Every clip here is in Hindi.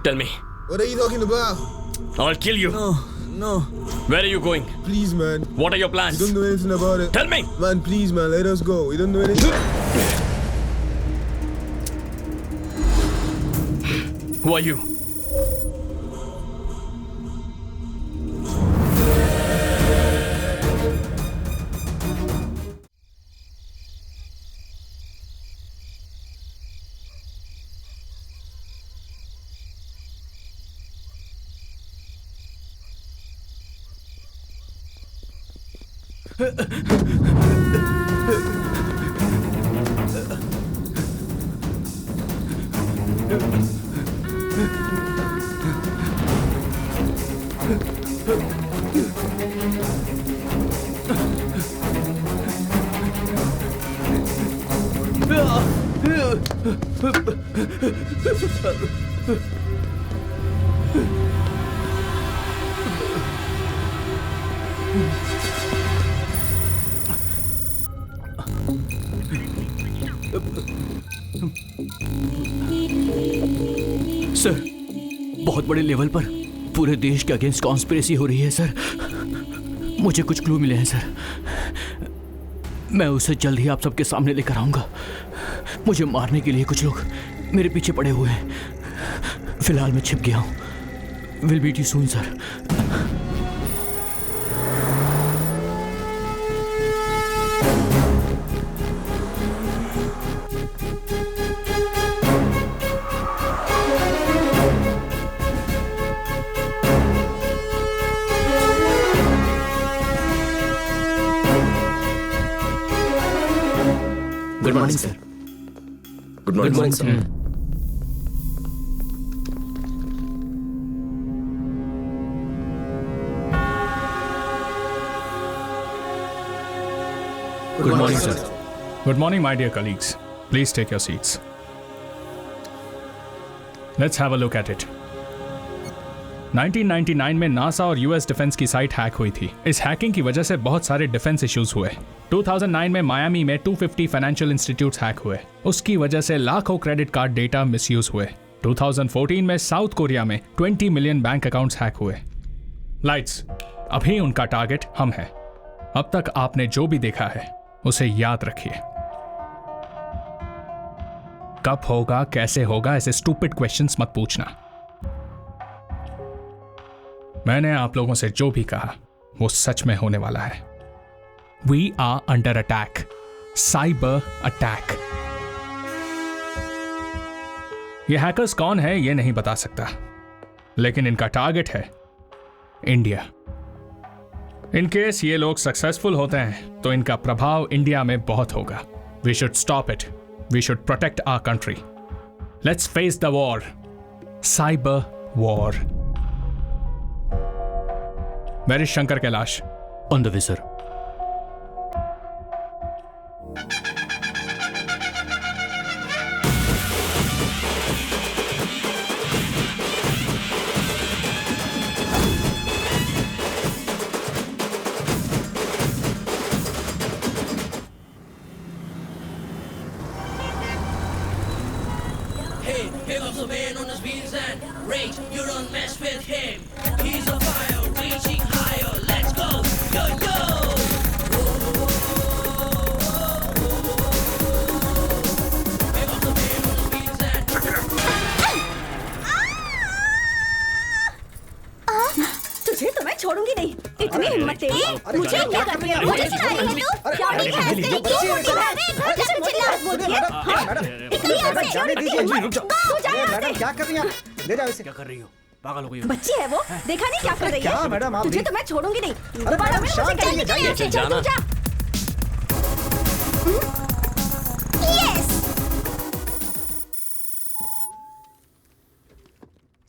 Tell me. What are you talking about? I'll kill you. No. Where are you going? Please, man. What are your We plans? don't know anything about it. Tell me. Man, please, man, let us go. We don't know anything. Who are you? Sir, बहुत बड़े लेवल पर पूरे देश के अगेंस्ट कॉन्स्पिरेसी हो रही है सर। मुझे कुछ क्लू मिले हैं सर। मैं उसे जल्द ही आप सबके सामने लेकर आऊंगा। मुझे मारने के लिए कुछ लोग मेरे पीछे पड़े हुए हैं। फिलहाल मैं छिप गया हूं। Will meet you soon sir. Good morning, sir. Good morning, sir. Good morning, sir. Good morning, my dear colleagues. Please take your seats. Let's have a look at it. 1999 में नासा और यूएस डिफेंस की साइट हैक हुई थी। इस हैकिंग की वजह से बहुत सारे डिफेंस इश्यूज हुए। 2009 में मायामी में 250 फाइनेंशियल इंस्टीट्यूट्स हैक हुए। उसकी वजह से लाखों क्रेडिट कार्ड डेटा मिसयूज हुए। 2014 में साउथ कोरिया में 20 मिलियन बैंक अकाउंट्स हैक हुए। लाइट्स, अभी उनका टारगेट हम हैं। अब तक आपने जो भी देखा है उसे याद रखिए। कब होगा, कैसे होगा, ऐसे स्टूपिड क्वेश्चंस मत पूछना। मैंने आप लोगों से जो भी कहा वो सच में होने वाला है। We are under attack. Cyber attack. ये हैकर्स कौन है ये नहीं बता सकता, लेकिन इनका टारगेट है इंडिया। इन केस ये लोग सक्सेसफुल होते हैं तो इनका प्रभाव इंडिया में बहुत होगा। We should stop it. We should protect our country. Let's face the war. Cyber war. Where is Shankar Kailash? On the way, sir. Pick up the man on his wheels and rage. You don't mess with him. He's on fire, reaching higher. Let's go, yo yo. Pick up the man on his wheels and. तुझे तो मैं छोड़ूंगी नहीं। इतनी हिम्मत तेरी। मुझे क्या कर रही है? मुझे चिल्ला रही है तू? क्या नहीं है? तेरी क्यों मोटी है? घर कैसे चिल्ला बोलती है? इतनी जाने दीजिए, अंजलि रुक जाओ। तू जा यहाँ मैडम से। क्या कर रही हैं आप? ले जाओ इसे। क्या कर रही हो? पागल हो गई हो? बच्ची है वो, देखा नहीं क्या कर रही है? क्या मैडम आप तुझे भी- तो मैं छोड़ूंगी नहीं। अरे दोबारा मैडम, मैं शांत मुझे रहिए, कहेंगी जाइए, चल तू जा।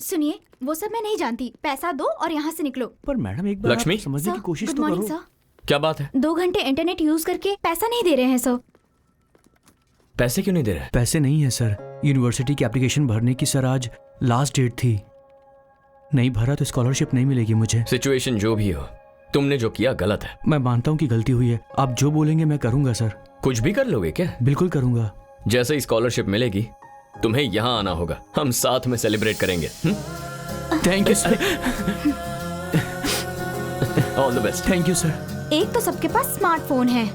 सुनिए, वो सब मैं नहीं जानती। पैसा दो और यहाँ से निकलो। पर मैडम एक बार लक्ष्मी? आप समझने की कोशिश गुड तो मॉर्निंग करो। सर। क्या बात है? 2 घंटे इंटरनेट यूज करके पैसा नहीं दे रहे हैं सर। पैसे क्यों नहीं दे रहे? पैसे नहीं है सर। यूनिवर्सिटी की एप्लीकेशन भरने की सर आज लास्ट डेट थी। नहीं भरा तो स्कॉलरशिप नहीं मिलेगी मुझे। सिचुएशन जो भी हो, तुमने जो किया गलत है। मैं मानता हूँ कि गलती हुई है। आप जो बोलेंगे मैं करूँगा सर। कुछ भी कर लोगे क्या? बिल्कुल करूँगा। जैसे ही स्कॉलरशिप मिलेगी तुम्हें यहाँ आना होगा, हम साथ में सेलिब्रेट करेंगे। Thank you sir. All the best. Thank you sir. एक तो सबके पास स्मार्टफोन है,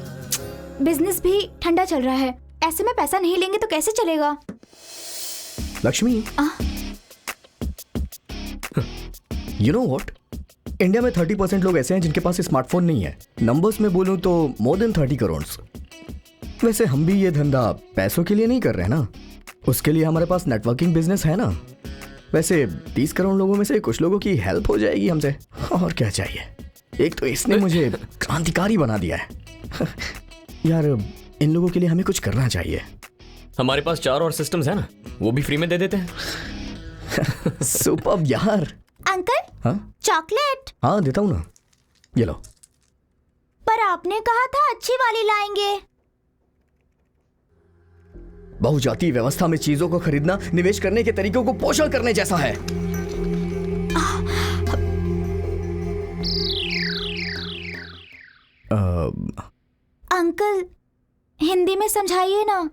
बिजनेस भी ठंडा चल रहा है, ऐसे में पैसा नहीं लेंगे तो कैसे चलेगा? Lakshmi, you know what, India में 30% लोग ऐसे हैं जिनके पास स्मार्टफोन नहीं है। नंबर्स में बोलूं तो मोर देन 30 करोड़। वैसे हम भी ये धंधा पैसों के लिए नहीं कर रहे ना, उसके लिए हमारे पास नेटवर्किंग बिजनेस है ना। वैसे 30 करोड़ लोगों में से कुछ लोगों की हेल्प हो जाएगी हमसे, और क्या चाहिए। एक तो इसने मुझे क्रांतिकारी बना दिया है। यार इन लोगों के लिए हमें कुछ करना चाहिए। हमारे पास 4 और सिस्टम्स है ना, वो भी फ्री में दे देते हैं। सुपर्ब यार। अंकल, हाँ चॉकलेट। हाँ देता हूँ ना, ये लो। पर आपने कहा था अच्छी वाली लाएंगे। बहुजातीय व्यवस्था में चीजों को खरीदना निवेश करने के तरीकों को पोषण करने जैसा है। अंकल, हिंदी में समझाइए ना।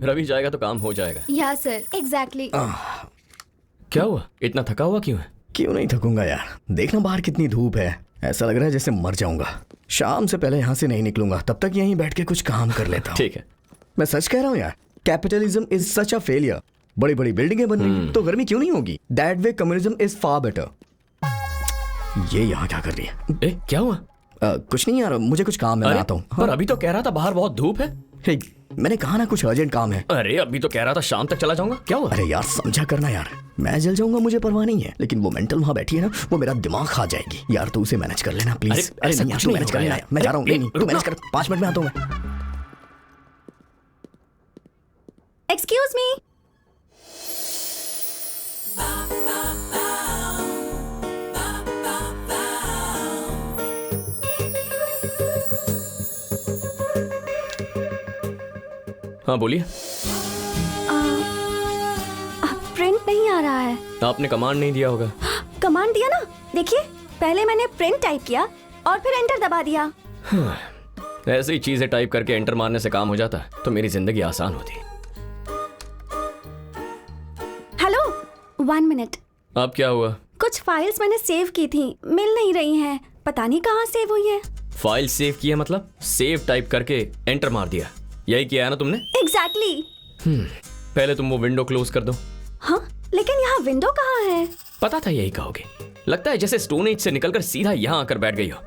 रवि जाएगा तो काम हो जाएगा। या सर, एग्जैक्टली। क्या हुआ, इतना थका हुआ क्यों है? क्यों नहीं थकूंगा यार, देखना बाहर कितनी धूप है, ऐसा लग रहा है जैसे मर जाऊंगा। शाम से पहले यहाँ से नहीं निकलूंगा, तब तक यहीं बैठ के कुछ काम कर लेता हूँ। ठीक है, मैं सच कह रहा हूँ यार, capitalism is such a failure. बड़ी बड़ी बिल्डिंगें बन रही तो गर्मी क्यों नहीं होगी? That way communism is far better. ये यहाँ क्या कर रही है? ए, क्या हुआ? कुछ नहीं यार, मुझे कुछ काम है, मैं आता हूँ। पर अभी तो कह रहा था बाहर बहुत धूप है। हे, मैंने कहा ना कुछ अर्जेंट काम है। अरे अभी तो कह रहा था शाम तक चला जाऊंगा, क्या हुआ? अरे यार समझा करना यार, मैं जल जाऊंगा मुझे परवाह नहीं है, लेकिन वो मेंटल वहां बैठी है ना, वो मेरा दिमाग खा जाएगी यार। तू उसे मैनेज कर लेना प्लीज। अरे नहीं यार, तू मैनेज कर लेना, मैं जा रहा हूँ। नहीं तू मैनेज कर, 5 मिनट में आता हूँ मैं। Excuse me. हाँ बोलिए। प्रिंट नहीं आ रहा है। आपने कमांड नहीं दिया होगा। कमांड दिया ना, देखिए पहले मैंने प्रिंट टाइप किया और फिर एंटर दबा दिया। ऐसी ही चीजें टाइप करके एंटर मारने से काम हो जाता तो मेरी जिंदगी आसान होती। Hello, 1 minute. अब क्या हुआ? कुछ फाइल्स मैंने सेव की थी, मिल नहीं रही हैं। पता नहीं कहाँ सेव हुई है। फाइल सेव की है मतलब? सेव टाइप करके एंटर मार दिया, यही किया है ना तुमने? एग्जैक्टली। पहले तुम वो विंडो क्लोज कर दो। हाँ, लेकिन यहाँ विंडो कहाँ है? पता था यही कहोगे। लगता है जैसे स्टोन एज से निकलकर सीधा यहाँ आकर बैठ गई हो।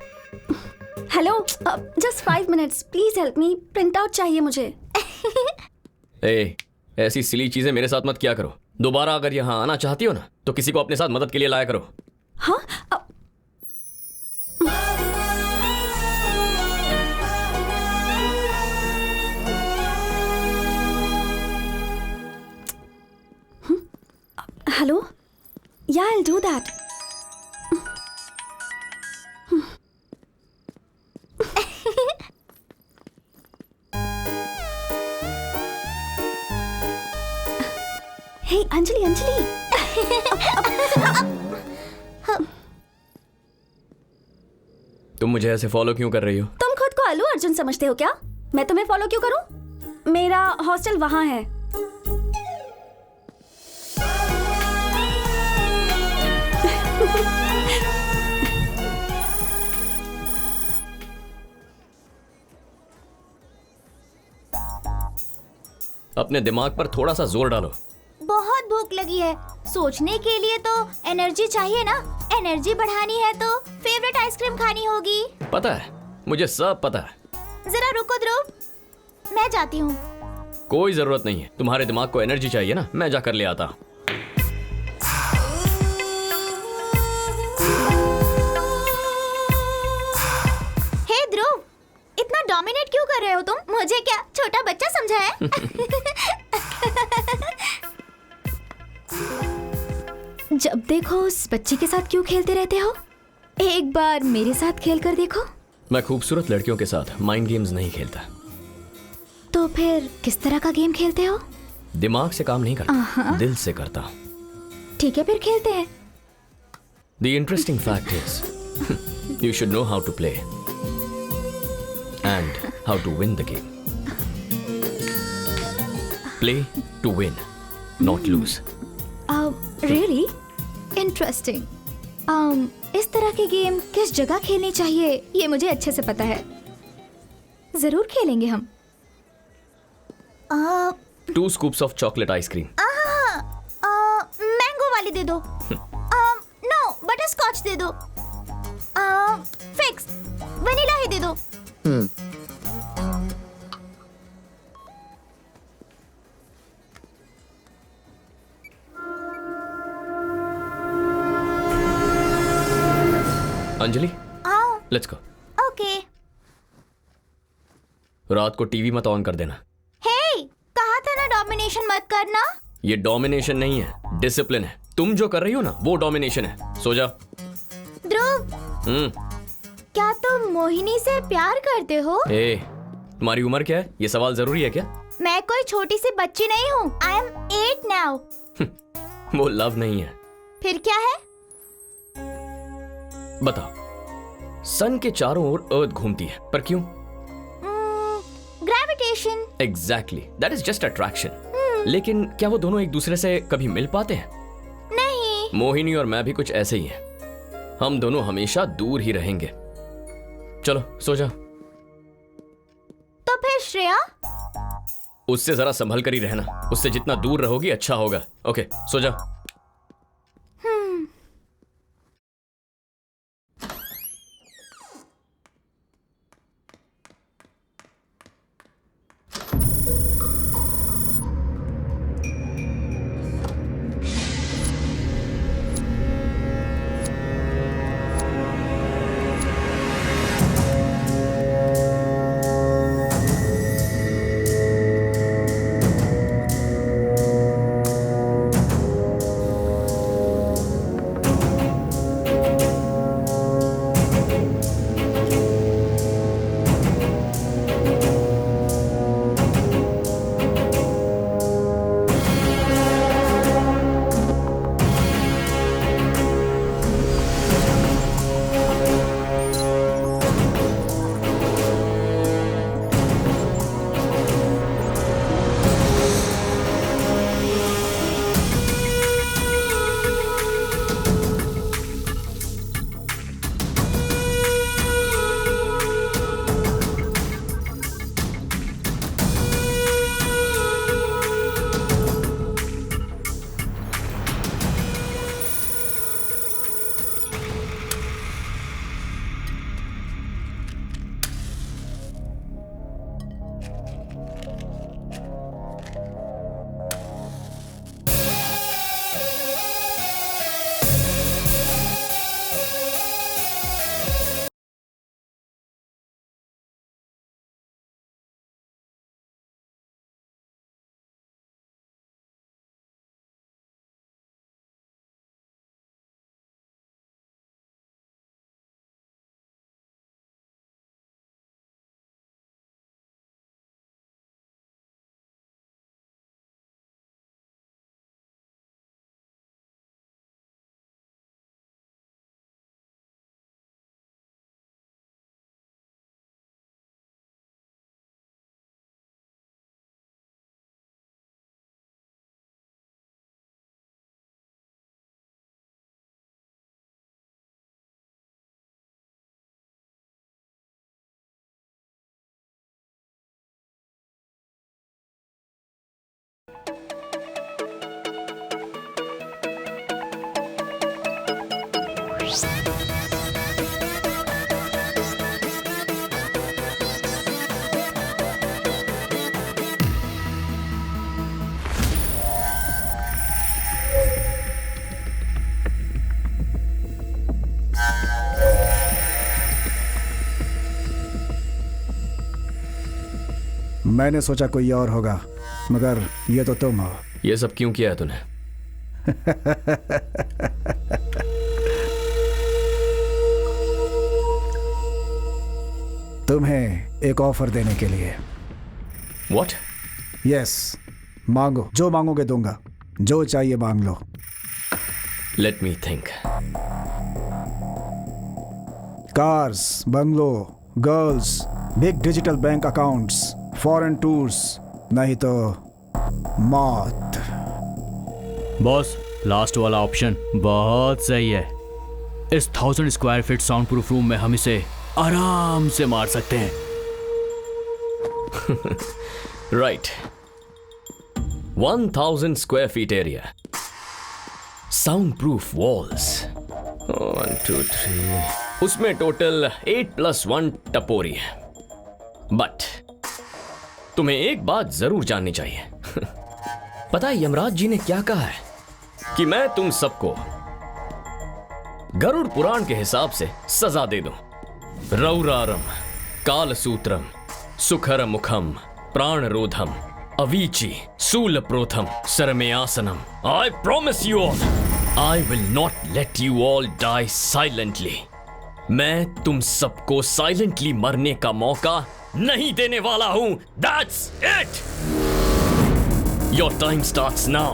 Hello, just 5 minutes, please help me. Print out चाहिए मुझे। ए, ऐसी सिली चीजें मेरे साथ मत किया करो। दोबारा अगर यहाँ आना चाहती हो ना तो किसी को अपने साथ मदद के लिए लाया करो। हाँ, हेलो, या I'll do that. Hey, Anjali, Anjali. तुम मुझे ऐसे फॉलो क्यों कर रही हो? तुम खुद को अल्लू अर्जुन समझते हो क्या? मैं तुम्हें फॉलो क्यों करूं? मेरा हॉस्टल वहां है। अपने दिमाग पर थोड़ा सा जोर डालो। बहुत भूख लगी है। सोचने के लिए तो एनर्जी चाहिए ना। एनर्जी बढ़ानी है तो फेवरेट आइसक्रीम खानी होगी। पता है, मुझे सब पता है। जरा रुको ध्रुव, मैं जाती हूँ। कोई जरूरत नहीं है, तुम्हारे दिमाग को एनर्जी चाहिए ना, मैं जाकर ले आता। हे ध्रुव, इतना डोमिनेट क्यों कर रहे हो तुम? मुझे क्या छोटा बच्चा समझा है? जब देखो उस बच्चे के साथ क्यों खेलते रहते हो? एक बार मेरे साथ खेल कर देखो। मैं खूबसूरत लड़कियों के साथ माइंड गेम्स नहीं खेलता। तो फिर किस तरह का गेम खेलते हो? दिमाग से काम नहीं करता, दिल से करता। ठीक है, फिर खेलते हैं। The interesting fact is, you should know how to play and how to win the game. Play to win, not lose. Really? Interesting. इस तरह के गेम किस जगह खेलनी चाहिए ये मुझे अच्छे से पता है। जरूर खेलेंगे हम। 2 scoops of chocolate ice cream. Mango वाली दे दो। नो, बटर स्कॉच दे दो। फिक्स, वनीला ही दे दो। Anjali, let's go. ओके। रात को टीवी मत ऑन कर देना। हे, कहा था ना डोमिनेशन मत करना। ये डोमिनेशन नहीं है, डिसिप्लिन है। तुम जो कर रही हो ना वो डोमिनेशन है। सो जा। ध्रुव, क्या तुम मोहिनी से प्यार करते हो? ए, तुम्हारी उम्र क्या है? ये सवाल जरूरी है क्या? मैं कोई छोटी सी बच्ची नहीं हूँ। I am 8 now. वो लव नहीं है। फिर क्या है? बताओ। सन के चारों ओर अर्थ घूमती है, पर क्यों? Gravitation. Exactly, that is just attraction. लेकिन क्या वो दोनों एक दूसरे से कभी मिल पाते हैं? नहीं। मोहिनी और मैं भी कुछ ऐसे ही हैं। हम दोनों हमेशा दूर ही रहेंगे। चलो सो जा। तो फिर श्रेया? उससे जरा संभल कर ही रहना। उससे जितना दूर रहोगी अच्छा होगा। ओके, सो जा। मैंने सोचा कोई और होगा, मगर ये तो तुम हो। ये सब क्यों किया है तूने? तुम्हें एक ऑफर देने के लिए। What? यस, मांगो, जो मांगोगे दूंगा, जो चाहिए मांग लो। Let me think. Cars, bungalow, girls, big digital bank accounts, foreign tours, नहीं तो मौत। बॉस, लास्ट वाला ऑप्शन बहुत सही है। इस 1000 square feet sound proof room में हम इसे आराम से मार सकते हैं। Right. 1000 square feet area. Soundproof walls. 1, 2, 3. उसमें टोटल 8+1 टपोरी है। बट तुम्हें एक बात जरूर जाननी चाहिए। पता है यमराज जी ने क्या कहा है? कि मैं तुम सबको गरुड़ पुराण के हिसाब से सजा दे दूं। रौरारम, कालसूत्रम, सुखर मुखम, प्राणरोधम, Avicii, सूलप्रोथम, सरमेयासनम। I promise you all, I will not let you all die silently. मैं तुम सबको साइलेंटली मरने का मौका नहीं देने वाला हूं। That's it. Your time starts now.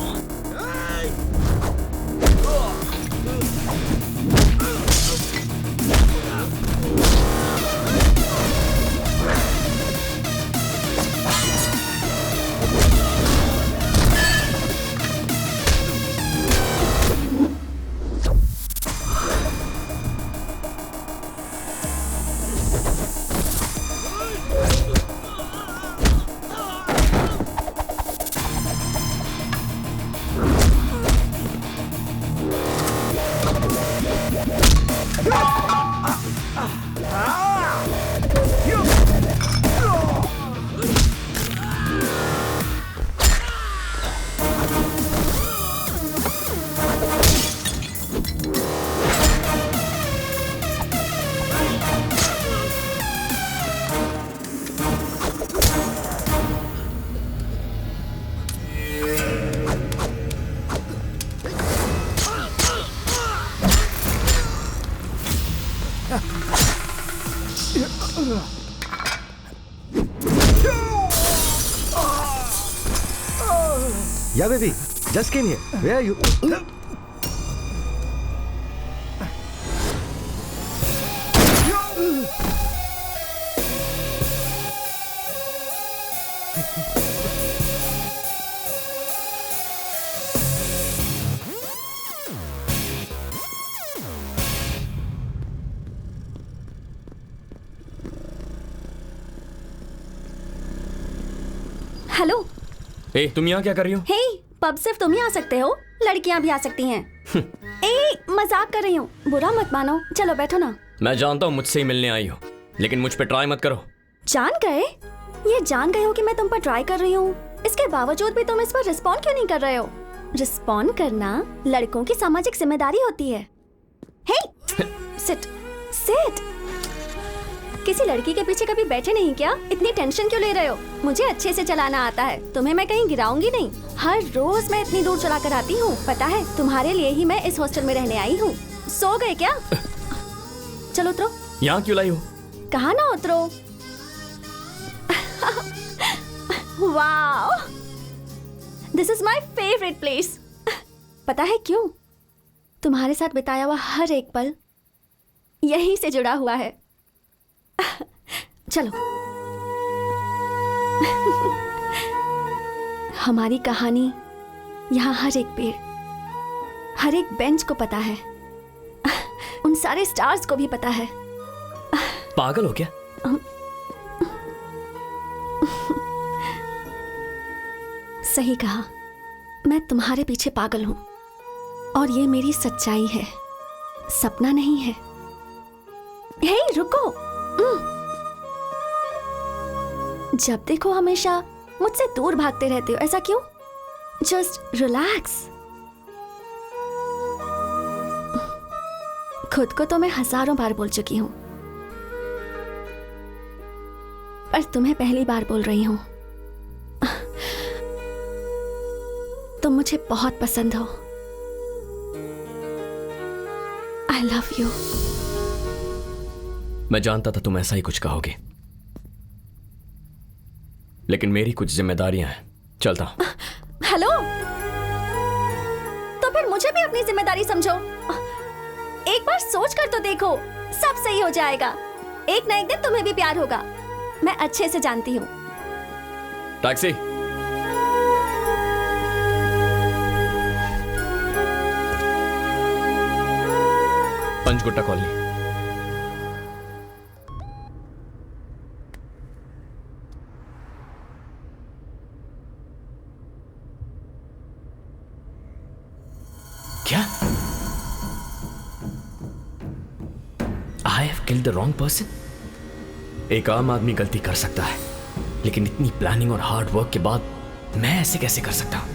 Yeah, baby. Just came here. Where are you? Hello. ए, तुम यहाँ क्या कर रही हो? हे, पब सिर्फ तुम ही आ सकते हो, लड़कियां भी आ सकती हैं। ए, मजाक कर रही हूँ, बुरा मत मानो। चलो बैठो ना। मैं जानता हूँ मुझसे ही मिलने आई हो, लेकिन मुझ पे ट्राई मत करो। जान गए? ये जान गए हो कि मैं तुम पर ट्राई कर रही हूँ, इसके बावजूद भी तुम इस पर रिस्पॉन्ड क्यों नहीं कर रहे हो? रिस्पॉन्ड करना लड़कों की सामाजिक जिम्मेदारी होती है। हे, सिट सिट। किसी लड़की के पीछे कभी बैठे नहीं क्या? इतनी टेंशन क्यों ले रहे हो? मुझे अच्छे से चलाना आता है, तुम्हें मैं कहीं गिराऊंगी नहीं। हर रोज मैं इतनी दूर चला कर आती हूँ, पता है? तुम्हारे लिए ही मैं इस हॉस्टल में रहने आई हूँ। सो गए क्या? चलो उतरो। यहाँ क्यों लाई हो? कहा ना उतरो। Wow, this is my favourite place. पता है क्यों? तुम्हारे साथ बिताया हुआ हर एक पल यहीं से जुड़ा हुआ है। चलो। हमारी कहानी यहाँ हर एक पेड़, हर एक बेंच को पता है, उन सारे स्टार्स को भी पता है। पागल हो क्या? सही कहा, मैं तुम्हारे पीछे पागल हूं और ये मेरी सच्चाई है। सपना नहीं है। हे रुको। जब देखो हमेशा मुझसे दूर भागते रहते हो, ऐसा क्यों? Just relax. खुद को तो मैं हजारों बार बोल चुकी हूं, पर तुम्हें पहली बार बोल रही हूं। तुम मुझे बहुत पसंद हो। I love you. मैं जानता था तुम ऐसा ही कुछ कहोगे, लेकिन मेरी कुछ जिम्मेदारियां हैं। चलता हूं। हेलो, तो फिर मुझे भी अपनी जिम्मेदारी समझो। एक बार सोच कर तो देखो, सब सही हो जाएगा। एक ना एक दिन तुम्हें भी प्यार होगा, मैं अच्छे से जानती हूँ। टैक्सी। पंचगुट्टा कॉलोनी। क्या? I have killed the wrong person. एक आम आदमी गलती कर सकता है, लेकिन इतनी प्लानिंग और हार्ड वर्क के बाद मैं ऐसे कैसे कर सकता हूं?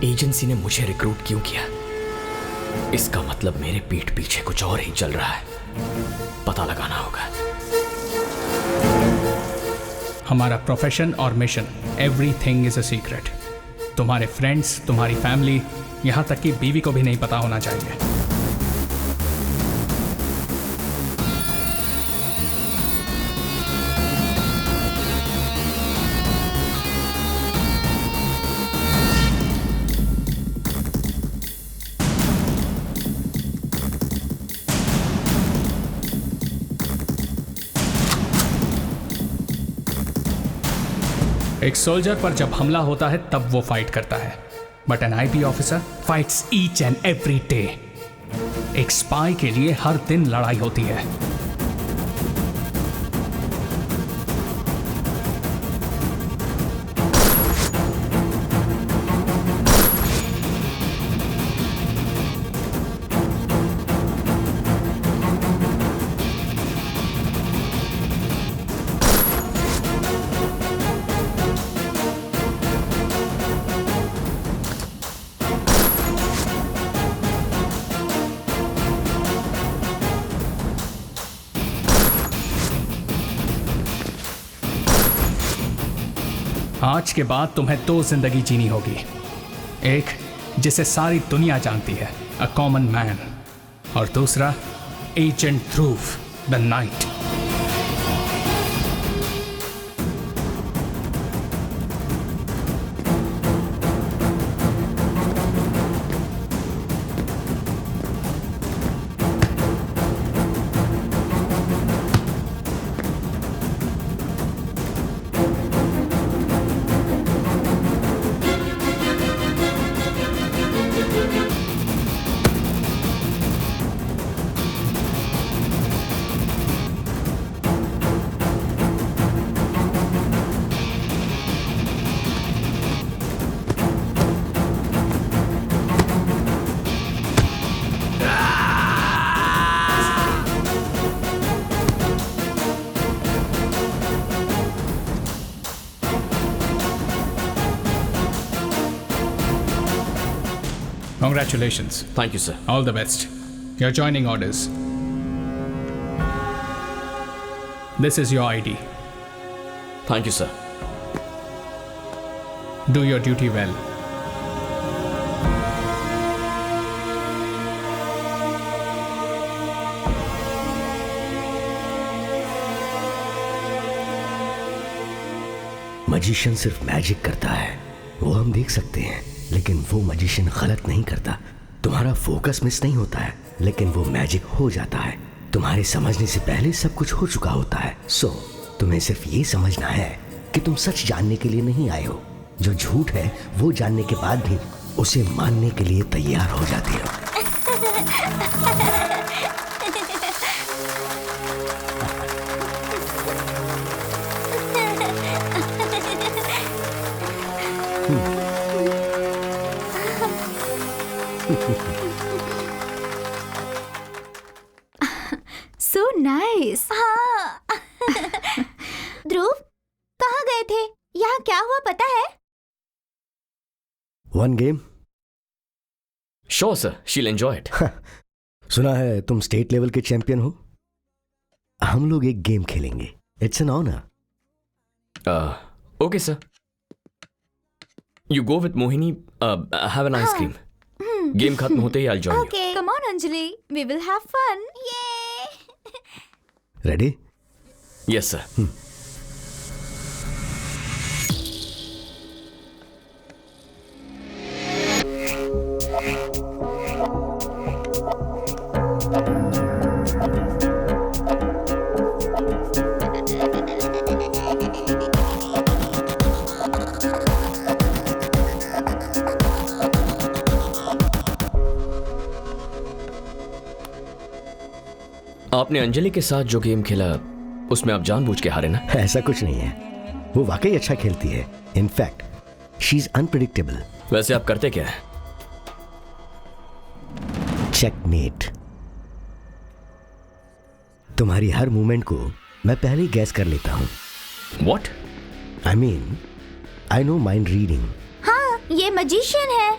एजेंसी ने मुझे रिक्रूट क्यों किया? इसका मतलब मेरे पीठ पीछे कुछ और ही चल रहा है। पता लगाना होगा। हमारा प्रोफेशन और mission, everything is a secret. तुम्हारे फ्रेंड्स, तुम्हारी फैमिली, यहां तक कि बीवी को भी नहीं पता होना चाहिए। एक सोल्जर पर जब हमला होता है तब वो फाइट करता है, but N IP officer fights each and every day. एक स्पाई के लिए हर दिन लड़ाई होती है। आज के बाद तुम्हें दो जिंदगी जीनी होगी। एक जिसे सारी दुनिया जानती है, अ कॉमन मैन, और दूसरा agent Dhruv, the night. Congratulations. Thank you, sir. All the best. Your joining orders. This is your ID. Thank you, sir. Do your duty well. Magician सिर्फ मैजिक करता है, वो हम देख सकते हैं, लेकिन वो मजिशियन गलत नहीं करता। तुम्हारा फोकस मिस नहीं होता है, लेकिन वो मैजिक हो जाता है। तुम्हारे समझने से पहले सब कुछ हो चुका होता है। सो तुम्हें सिर्फ ये समझना है कि तुम सच जानने के लिए नहीं आए हो। जो झूठ है वो जानने के बाद भी उसे मानने के लिए तैयार हो जाते हो। नाइस। हाँ। ध्रुव, कहाँ गए थे? यहाँ क्या हुआ पता है? One game. Sure, sir. She'll enjoy it. सुना है तुम स्टेट लेवल के चैंपियन हो। हम लोग एक गेम खेलेंगे। It's an honour. Okay, sir. You go with Mohini. Have an ice cream. Game खत्म होते ही I'll join you. Okay, come on Anjali, we will have fun. Yay! Ready? Yes, sir. आपने अंजलि के साथ जो गेम खेला उसमें आप जानबूझ के हारे ना? ऐसा कुछ नहीं है, वो वाकई अच्छा खेलती है। In fact she is unpredictable. वैसे आप करते क्या है? चेकमेट। तुम्हारी हर मूवमेंट को मैं पहले ही गैस कर लेता हूं। What? I mean I know mind reading. हाँ, ये मैजिशियन है।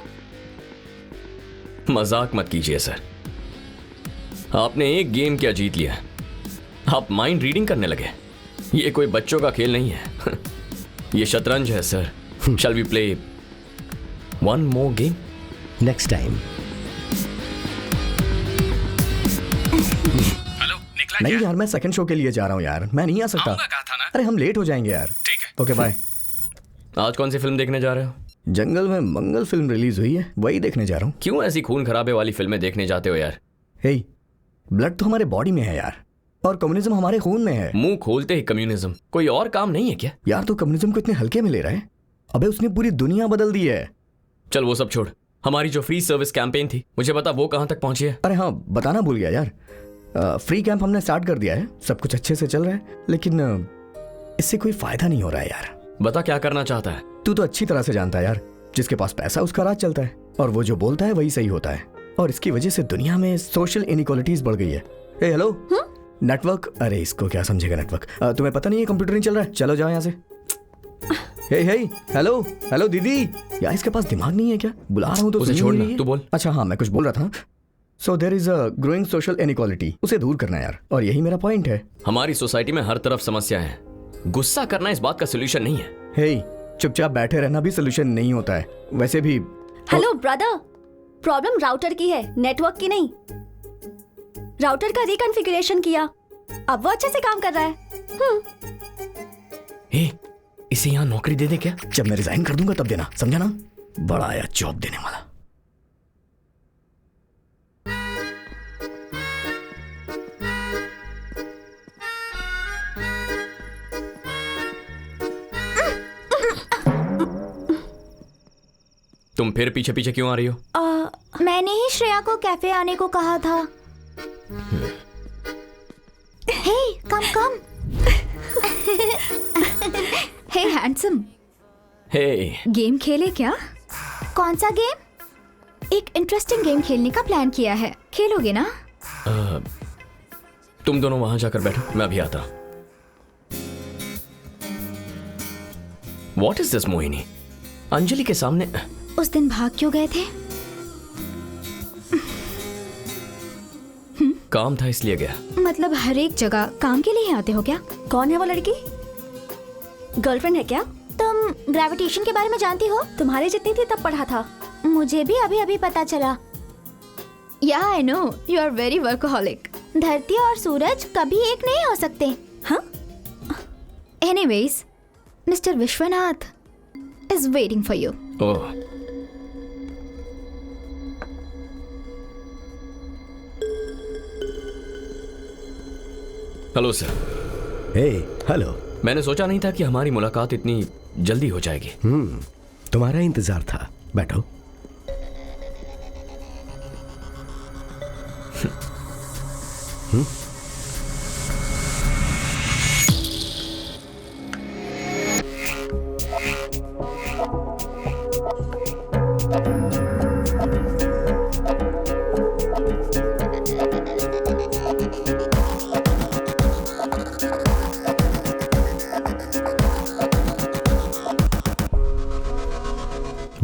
मजाक मत कीजिए सर, आपने एक गेम क्या जीत लिया, आप माइंड रीडिंग करने लगे। ये कोई बच्चों का खेल नहीं है, ये शतरंज है sir. Shall we play one more game next time? Hello, निकला नहीं क्या? यार, मैं सेकंड शो के लिए जा रहा हूँ यार, मैं नहीं आ सकता। आऊंगा कहा था ना। अरे हम लेट हो जाएंगे यार। ठीक है। Okay bye. आज कौन सी फिल्म देखने जा रहे हो? जंगल में मंगल फिल्म रिलीज हुई है, वही देखने जा रहा हूँ। क्यों ऐसी खून खराबे वाली फिल्में देखने जाते हो यार? हे, ब्लड तो हमारे बॉडी में है यार, और कम्युनिज्म हमारे खून में है। मुंह खोलते ही कम्युनिज्म, कोई और काम नहीं है क्या? यार तो कम्युनिज्म को इतने हल्के में ले रहा है? अबे उसने पूरी दुनिया बदल दी है। चल वो सब छोड़, हमारी जो फ्री सर्विस कैंपेन थी मुझे बता वो कहां तक पहुंची है? अरे हाँ, बताना भूल गया यार। फ्री कैंप हमने स्टार्ट कर दिया है, सब कुछ अच्छे से चल रहा है, लेकिन इससे कोई फायदा नहीं हो रहा है यार। बता क्या करना चाहता है? तू तो अच्छी तरह से जानता है यार, जिसके पास पैसा उसका राज चलता है, और वो जो बोलता है वही सही होता है, और इसकी वजह से दुनिया में सोशल इनइक्वालिटीज बढ़ गई है। ए हेलो, नेटवर्क, अरे इसको क्या समझेगा नेटवर्क? तुम्हें पता नहीं है कंप्यूटर नहीं चल रहा है? चलो जाओ यहाँ से। हे हे, हेलो हेलो दीदी, यार इसके पास दिमाग नहीं है क्या? बुला रहा हूँ तो उसे सुन ही छोड़ना, नहीं रही है। तू बोल। अच्छा हाँ, मैं कुछ बोल रहा था। So there is a growing social inequality, उसे दूर करना है यार, और यही मेरा पॉइंट है। हमारी सोसाइटी में हर तरफ समस्या है, गुस्सा करना इस बात का सोल्यूशन नहीं है। हे, चुपचाप बैठे रहना भी सोल्यूशन नहीं होता है। वैसे भी हेलो ब्रदर, प्रॉब्लम राउटर की है, नेटवर्क की नहीं। राउटर का रिकॉन्फ़िगरेशन किया, अब वो अच्छे से काम कर रहा है। ए, इसे यहाँ नौकरी दे दे क्या? जब मैं रिजाइन कर दूंगा तब देना, समझा ना? बड़ा आया जॉब देने वाला। तुम फिर पीछे पीछे क्यों आ रही हो? मैंने ही श्रेया को कैफे आने को कहा था। हे, कम। हे हैंडसम, हे, गेम खेले क्या? कौन सा गेम? एक इंटरेस्टिंग गेम खेलने का प्लान किया है, खेलोगे ना? तुम दोनों वहां जाकर बैठो, मैं अभी आता हूं। What is this Mohini? Anjali के सामने उस दिन भाग क्यों गए थे? काम था इसलिए गया। मतलब हर एक जगह काम के लिए ही आते हो क्या? कौन है वो लड़की? गर्लफ्रेंड है क्या? तुम ग्रेविटेशन के बारे में जानती हो? तुम्हारे जितनी थी तब पढ़ा था। मुझे भी अभी पता चला। Yeah I know, you are very workaholic. धरती और सूरज कभी एक नहीं हो सकते। हाँ? Anyways, mister Vishwanath is waiting for you. Oh, hello sir. Hey, hello. मैंने सोचा नहीं था कि हमारी मुलाकात इतनी जल्दी हो जाएगी। तुम्हारा इंतजार था, बैठो।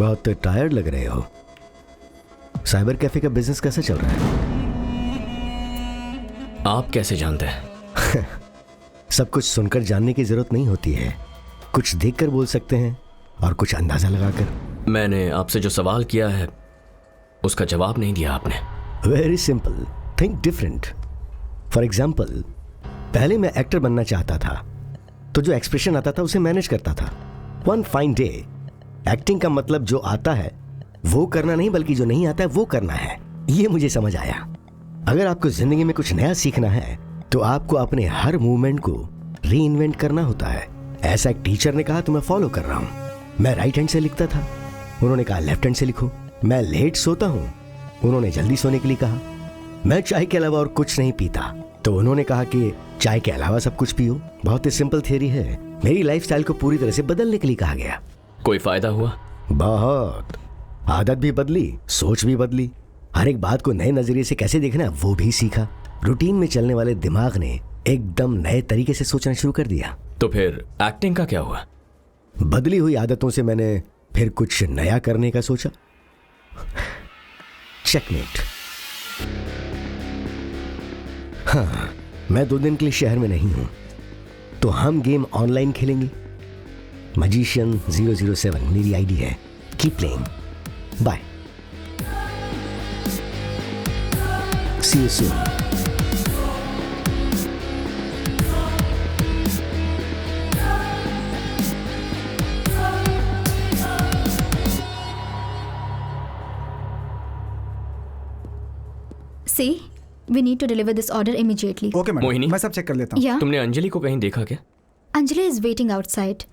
बहुत टायर्ड लग रहे हो। साइबर कैफे का बिजनेस कैसे चल रहा है? आप कैसे जानते हैं? सब कुछ सुनकर जानने की जरूरत नहीं होती है, कुछ देखकर बोल सकते हैं और कुछ अंदाजा लगाकर। मैंने आपसे जो सवाल किया है उसका जवाब नहीं दिया आपने। Very simple, think different. For example, पहले मैं एक्टर बनना चाहता था, तो जो एक्सप्रेशन आता था उसे मैनेज करता था। वन फाइन डे एक्टिंग का मतलब जो आता है वो करना नहीं, बल्कि जो नहीं आता है वो करना है। ये मुझे समझ आया। अगर आपको जिंदगी में कुछ नया सीखना है तो आपको अपने हर मूवमेंट को री इन्वेंट करना होता है। ऐसा एक टीचर ने कहा तो मैं फॉलो कर रहा हूं। मैं राइट हैंड से लिखता था, उन्होंने कहा लेफ्ट हैंड से लिखो। मैं लेट सोता हूं, उन्होंने जल्दी सोने के लिए कहा। मैं चाय के अलावा और कुछ नहीं पीता, तो उन्होंने कहा कि चाय के अलावा सब कुछ पियो। बहुत ही सिंपल थियरी है। मेरी लाइफस्टाइल को पूरी तरह से बदलने के लिए कहा गया। कोई फायदा हुआ? बहुत। आदत भी बदली, सोच भी बदली। हर एक बात को नए नजरिए से कैसे देखना है वो भी सीखा। रूटीन में चलने वाले दिमाग ने एकदम नए तरीके से सोचना शुरू कर दिया। तो फिर एक्टिंग का क्या हुआ? बदली हुई आदतों से मैंने फिर कुछ नया करने का सोचा। चेकमेट। हाँ, मैं 2 दिन के लिए शहर में नहीं हूं, तो हम गेम ऑनलाइन खेलेंगे। मजिशियन 007 मेरी आईडी है। Keep playing. Bye. See you soon. See, we need to deliver this order immediately. Okay madam, Mohini? मैं सब चेक कर लेता हूँ। Yeah, तुमने अंजलि को कहीं देखा क्या? Anjali is waiting outside.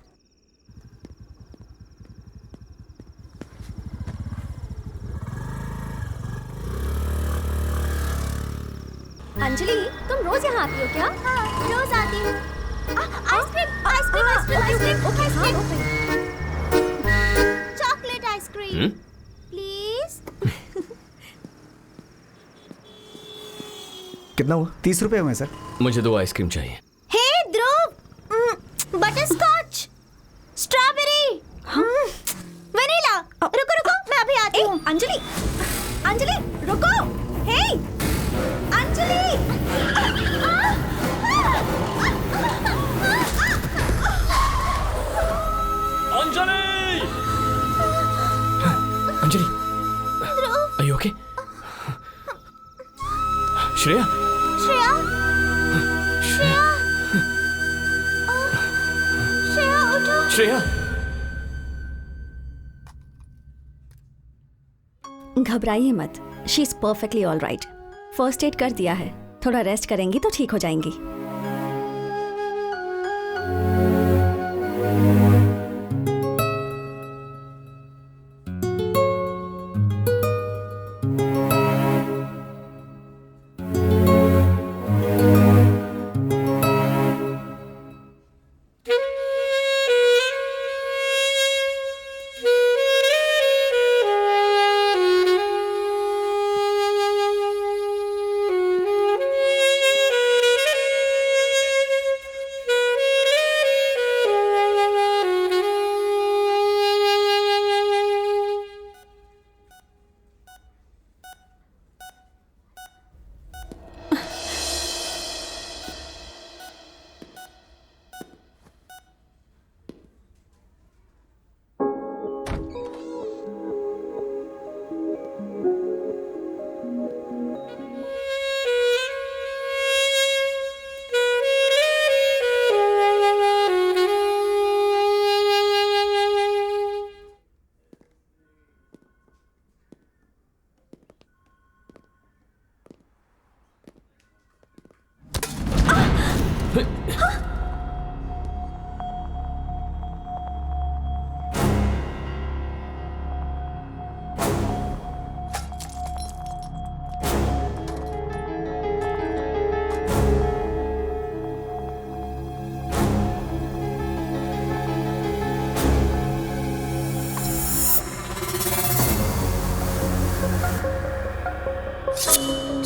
Anjali, तुम रोज यहाँ आती हो क्या? हाँ, रोज आती हूँ। Ice cream, ice cream, ice cream, ice cream, okay, ice cream. Chocolate ice cream, please. कितना हुआ? 30 रुपए हुए सर। मुझे 2 आइसक्रीम चाहिए। हे ध्रुव, बटरस्कॉच, स्ट्रॉबेरी, वनीला। रुको रुको, मैं अभी आती हूँ। अंजलि, अंजलि, रुको। हे, Anjali. Anjali! Anjali, are you okay? Shreya? Shreya, Shreya, Shreya उठो। श्रेया! घबराइए मत, she is perfectly all right. First aid कर दिया है, थोड़ा रेस्ट करेंगी तो ठीक हो जाएंगी।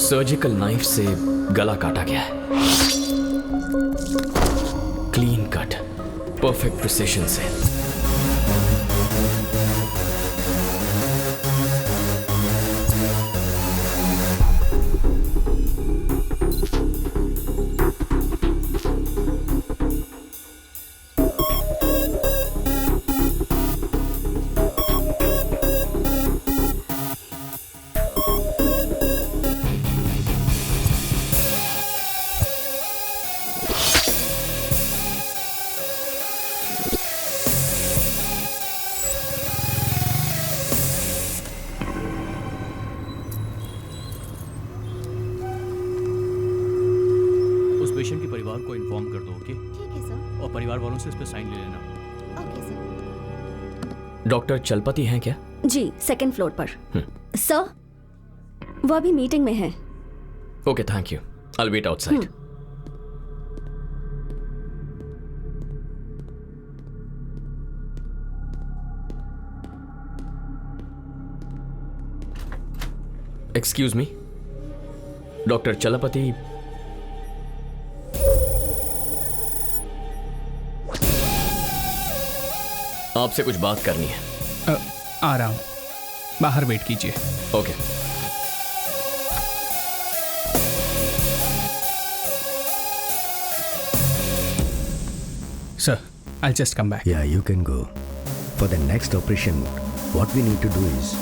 सर्जिकल नाइफ से गला काटा गया है। क्लीन कट, परफेक्ट प्रिसिशन से। परिवार को इन्फॉर्म कर दो, ओके? ठीक है सर। और परिवार वालों से इस पे साइन ले लेना। Okay sir. डॉक्टर चलपति हैं क्या? जी, सेकंड फ्लोर पर। सर, वो अभी मीटिंग में है। Okay, thank you. I will wait outside. Excuse me, doctor Chalapathi. आपसे कुछ बात करनी है। आ रहा हूँ, बाहर वेट कीजिए। Okay. Sir, I just come back. Yeah, you can go. For the next operation, what we need to do is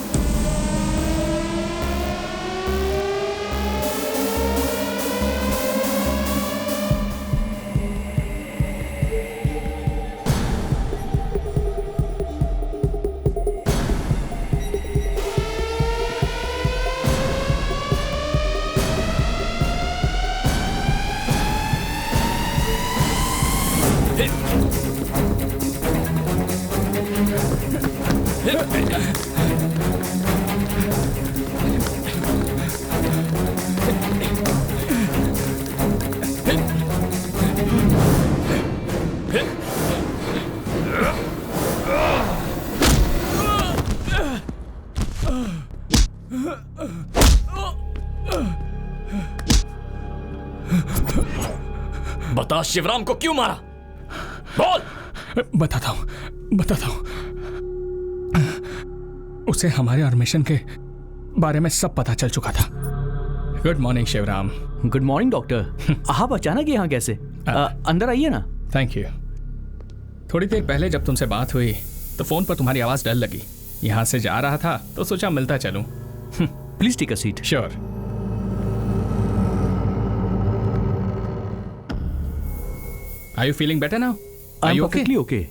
बता, शिवराम को क्यों मारा? बोल। बताता हूँ। उसे हमारे और मिशन के बारे में सब पता चल चुका था। Good morning Shivaram. Good morning doctor. आप अचानक यहाँ कैसे? अंदर आइए ना। Thank you. थोड़ी देर पहले जब तुमसे बात हुई तो फोन पर तुम्हारी आवाज डर लगी। यहाँ से जा रहा था तो सोचा मिलता चलूं। Please take a seat. Sure. Are you feeling better now? Are you okay? perfectly okay.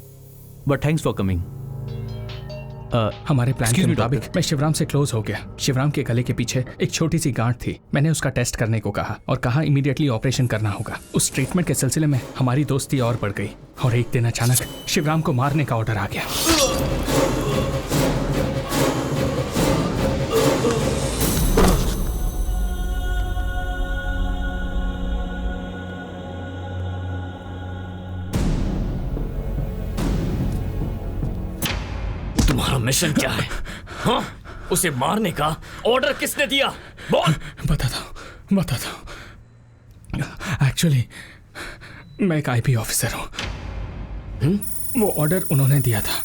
But thanks for coming. हमारे प्लान के मुताबिक मैं शिवराम से क्लोज हो गया। शिवराम के गले के पीछे एक छोटी सी गांठ थी। मैंने उसका टेस्ट करने को कहा और कहा इमीडिएटली ऑपरेशन करना होगा। उस ट्रीटमेंट के सिलसिले में हमारी दोस्ती और बढ़ गई और एक दिन अचानक शिवराम को मारने का ऑर्डर आ गया। तुम्हारा मिशन क्या है? हाँ? उसे मारने का ऑर्डर किसने दिया? बोल। बताता हूँ। एक्चुअली मैं एक आईपी ऑफिसर हूँ। वो ऑर्डर उन्होंने दिया था।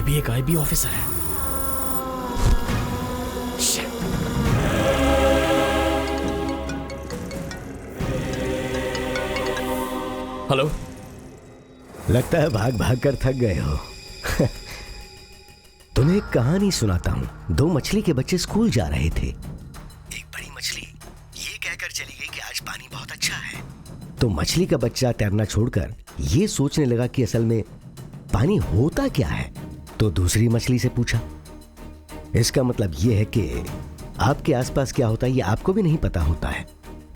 भी एक आईबी ऑफिसर है। Shit. हेलो। लगता है भाग भाग कर थक गए हो। तुम्हें एक कहानी सुनाता हूँ। दो मछली के बच्चे स्कूल जा रहे थे। एक बड़ी मछली ये कहकर चली गई कि आज पानी बहुत अच्छा है। तो मछली का बच्चा तैरना छोड़कर ये सोचने लगा कि असल में पानी होता क्या है। तो दूसरी मछली से पूछा। इसका मतलब ये है कि आपके आसपास क्या होता है ये आपको भी नहीं पता होता है।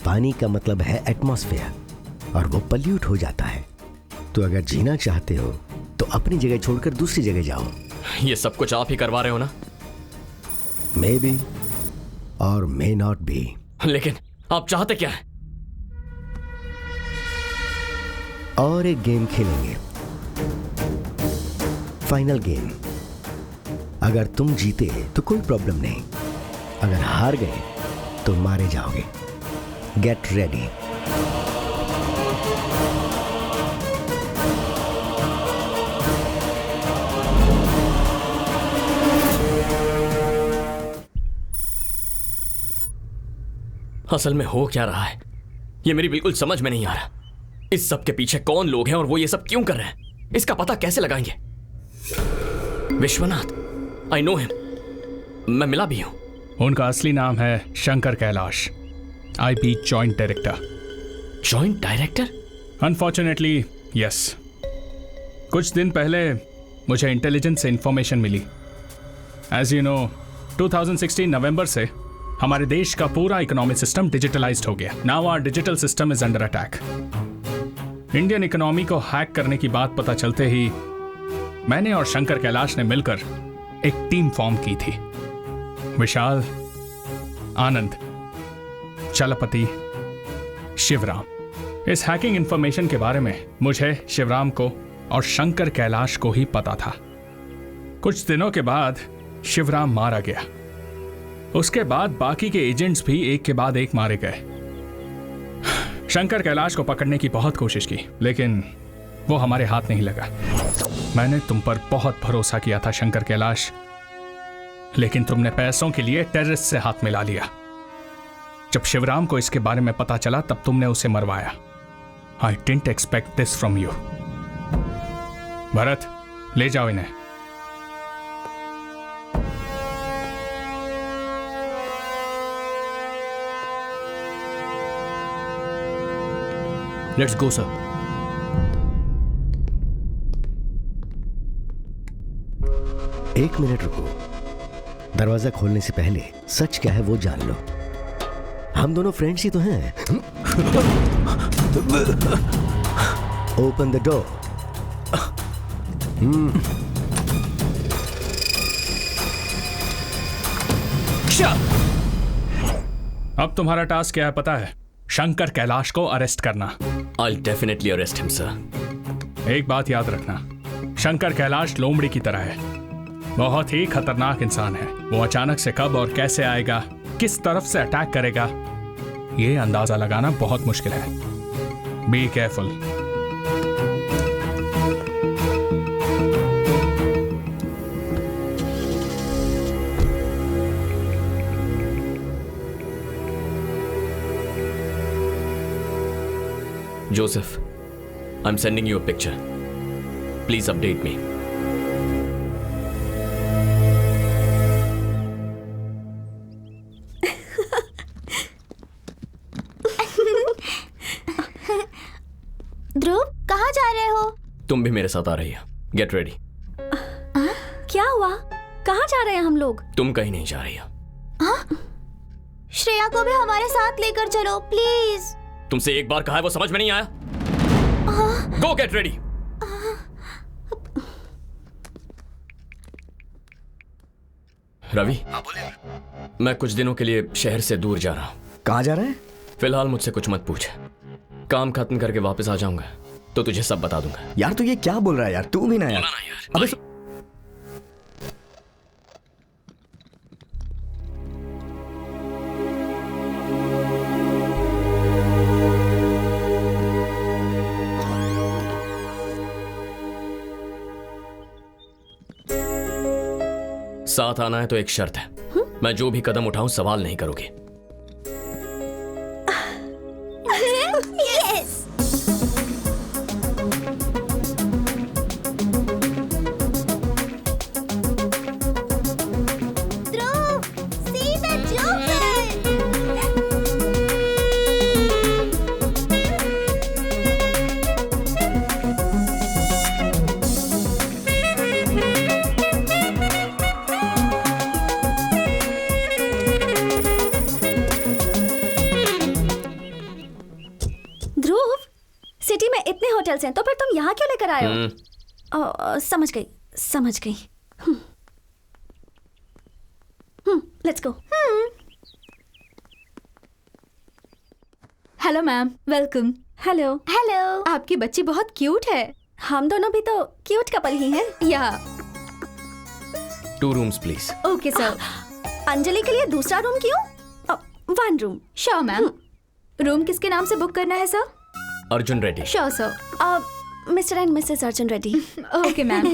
पानी का मतलब है एटमॉस्फेयर और वो पल्यूट हो जाता है। तो अगर जीना चाहते हो तो अपनी जगह छोड़कर दूसरी जगह जाओ। ये सब कुछ आप ही करवा रहे हो ना? मे बी और मे नॉट बी। लेकिन आप चाहते क्या है? और एक गेम खेलेंगे, फाइनल गेम। अगर तुम जीते तो कोई प्रॉब्लम नहीं, अगर हार गए तो मारे जाओगे। Get ready. असल में हो क्या रहा है ये मेरी बिल्कुल समझ में नहीं आ रहा। इस सब के पीछे कौन लोग हैं और वो ये सब क्यों कर रहे हैं, इसका पता कैसे लगाएंगे? विश्वनाथ, आई नो हिम, मैं मिला भी हूं। उनका असली नाम है Shankar Kailash, IP joint director. Joint director? Unfortunately yes. कुछ दिन पहले मुझे इंटेलिजेंस से इंफॉर्मेशन मिली। एज यू नो 2016 नवंबर से हमारे देश का पूरा इकोनॉमिक सिस्टम डिजिटलाइज्ड हो गया। Now our digital system is under attack. Indian economy को हैक करने की बात पता चलते ही मैंने और शंकर कैलाश ने मिलकर एक टीम फॉर्म की थी। विशाल, आनंद, चलपति, शिवराम। इस हैकिंग इंफॉर्मेशन के बारे में मुझे, शिवराम को और शंकर कैलाश को ही पता था। कुछ दिनों के बाद शिवराम मारा गया। उसके बाद बाकी के एजेंट्स भी एक के बाद एक मारे गए। शंकर कैलाश को पकड़ने की बहुत कोशिश की लेकिन वो हमारे हाथ नहीं लगा। मैंने तुम पर बहुत भरोसा किया था शंकर कैलाश, लेकिन तुमने पैसों के लिए टेररिस्ट से हाथ मिला लिया। जब शिवराम को इसके बारे में पता चला तब तुमने उसे मरवाया। I didn't expect this from you. Bharat, ले जाओ इन्हें। Let's go sir. एक मिनट रुको। दरवाजा खोलने से पहले सच क्या है वो जान लो। हम दोनों फ्रेंड्स ही तो हैं। Open the door. अब तुम्हारा टास्क क्या है पता है? शंकर कैलाश को अरेस्ट करना। I'll definitely arrest him, sir. एक बात याद रखना, शंकर कैलाश लोमड़ी की तरह है। बहुत ही खतरनाक इंसान है। वो अचानक से कब और कैसे आएगा, किस तरफ से अटैक करेगा, ये अंदाजा लगाना बहुत मुश्किल है। Be careful. Joseph, I'm sending you a picture. Please update me. ध्रुव, कहाँ जा रहे हो? तुम भी मेरे साथ आ रही हो। Get ready. क्या हुआ? कहाँ जा रहे हैं हम लोग? तुम कहीं नहीं जा रही हो। श्रेया को भी हमारे साथ लेकर चलो प्लीज। तुमसे एक बार कहा है वो समझ में नहीं आया? Go get ready. रवि, मैं कुछ दिनों के लिए शहर से दूर जा रहा हूँ। कहाँ जा रहे हैं? फिलहाल मुझसे कुछ मत पूछ। काम खत्म करके वापस आ जाऊंगा तो तुझे सब बता दूंगा। यार तू ये क्या बोल रहा है यार? तू भी ना यार। अबे साथ आना है तो एक शर्त है। मैं जो भी कदम उठाऊं सवाल नहीं करोगे। Yes. Dhruv, see the Joker. Dhruv, city में इतने होटल्स हैं तो फिर तुम यहाँ क्यों लेकर आए हो? समझ गई, समझ गई। Let's go. Hello ma'am, welcome. Hello. Hello. आपकी बच्ची बहुत क्यूट है। हम दोनों भी तो क्यूट कपल ही हैं। या 2 rooms please. Okay sir. Anjali के लिए दूसरा रूम क्यों? 1 रूम। Sure ma'am. रूम किसके नाम से बुक करना है sir? Arjun Reddy. Sure sir. Mr and Mrs Arjun Reddy. Okay ma'am.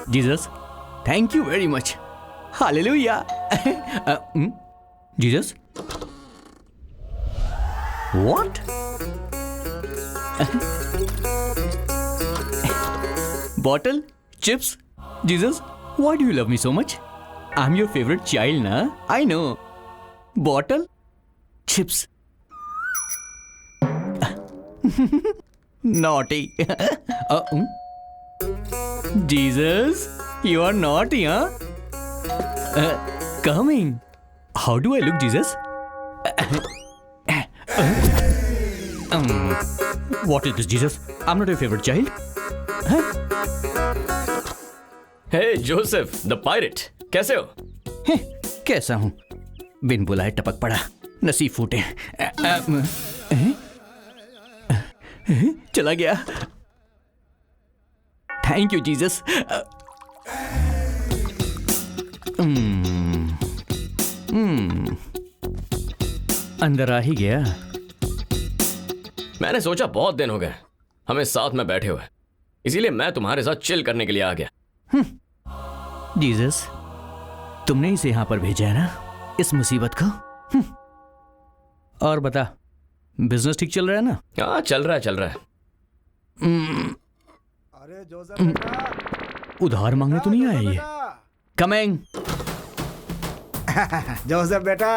Jesus, thank you very much. Hallelujah. Jesus, what? Bottle, chips. Jesus, why do you love me so much? I am your favourite child ना? I know. Bottle, chips. Naughty. Jesus, you are naughty, huh? Coming. How do I look, Jesus? What is this, Jesus? I'm not your favorite child. Huh? Hey, Joseph, the pirate. कैसे हो? कैसा हूँ? बिन बुलाए टपक पड़ा, नसीब फूटे। चला गया। Thank you Jesus. अंदर आ ही गया। मैंने सोचा बहुत दिन हो गए हमें साथ में बैठे हुए, इसीलिए मैं तुम्हारे साथ चिल करने के लिए आ गया। जीसस, तुमने इसे यहां पर भेजा है ना, इस मुसीबत को। और बता, बिजनेस ठीक चल रहा है ना? हाँ, चल रहा है। अरे जोसेफ बेटा, उधार मांगने तो नहीं आया ये? कमिंग। जोसेफ बेटा,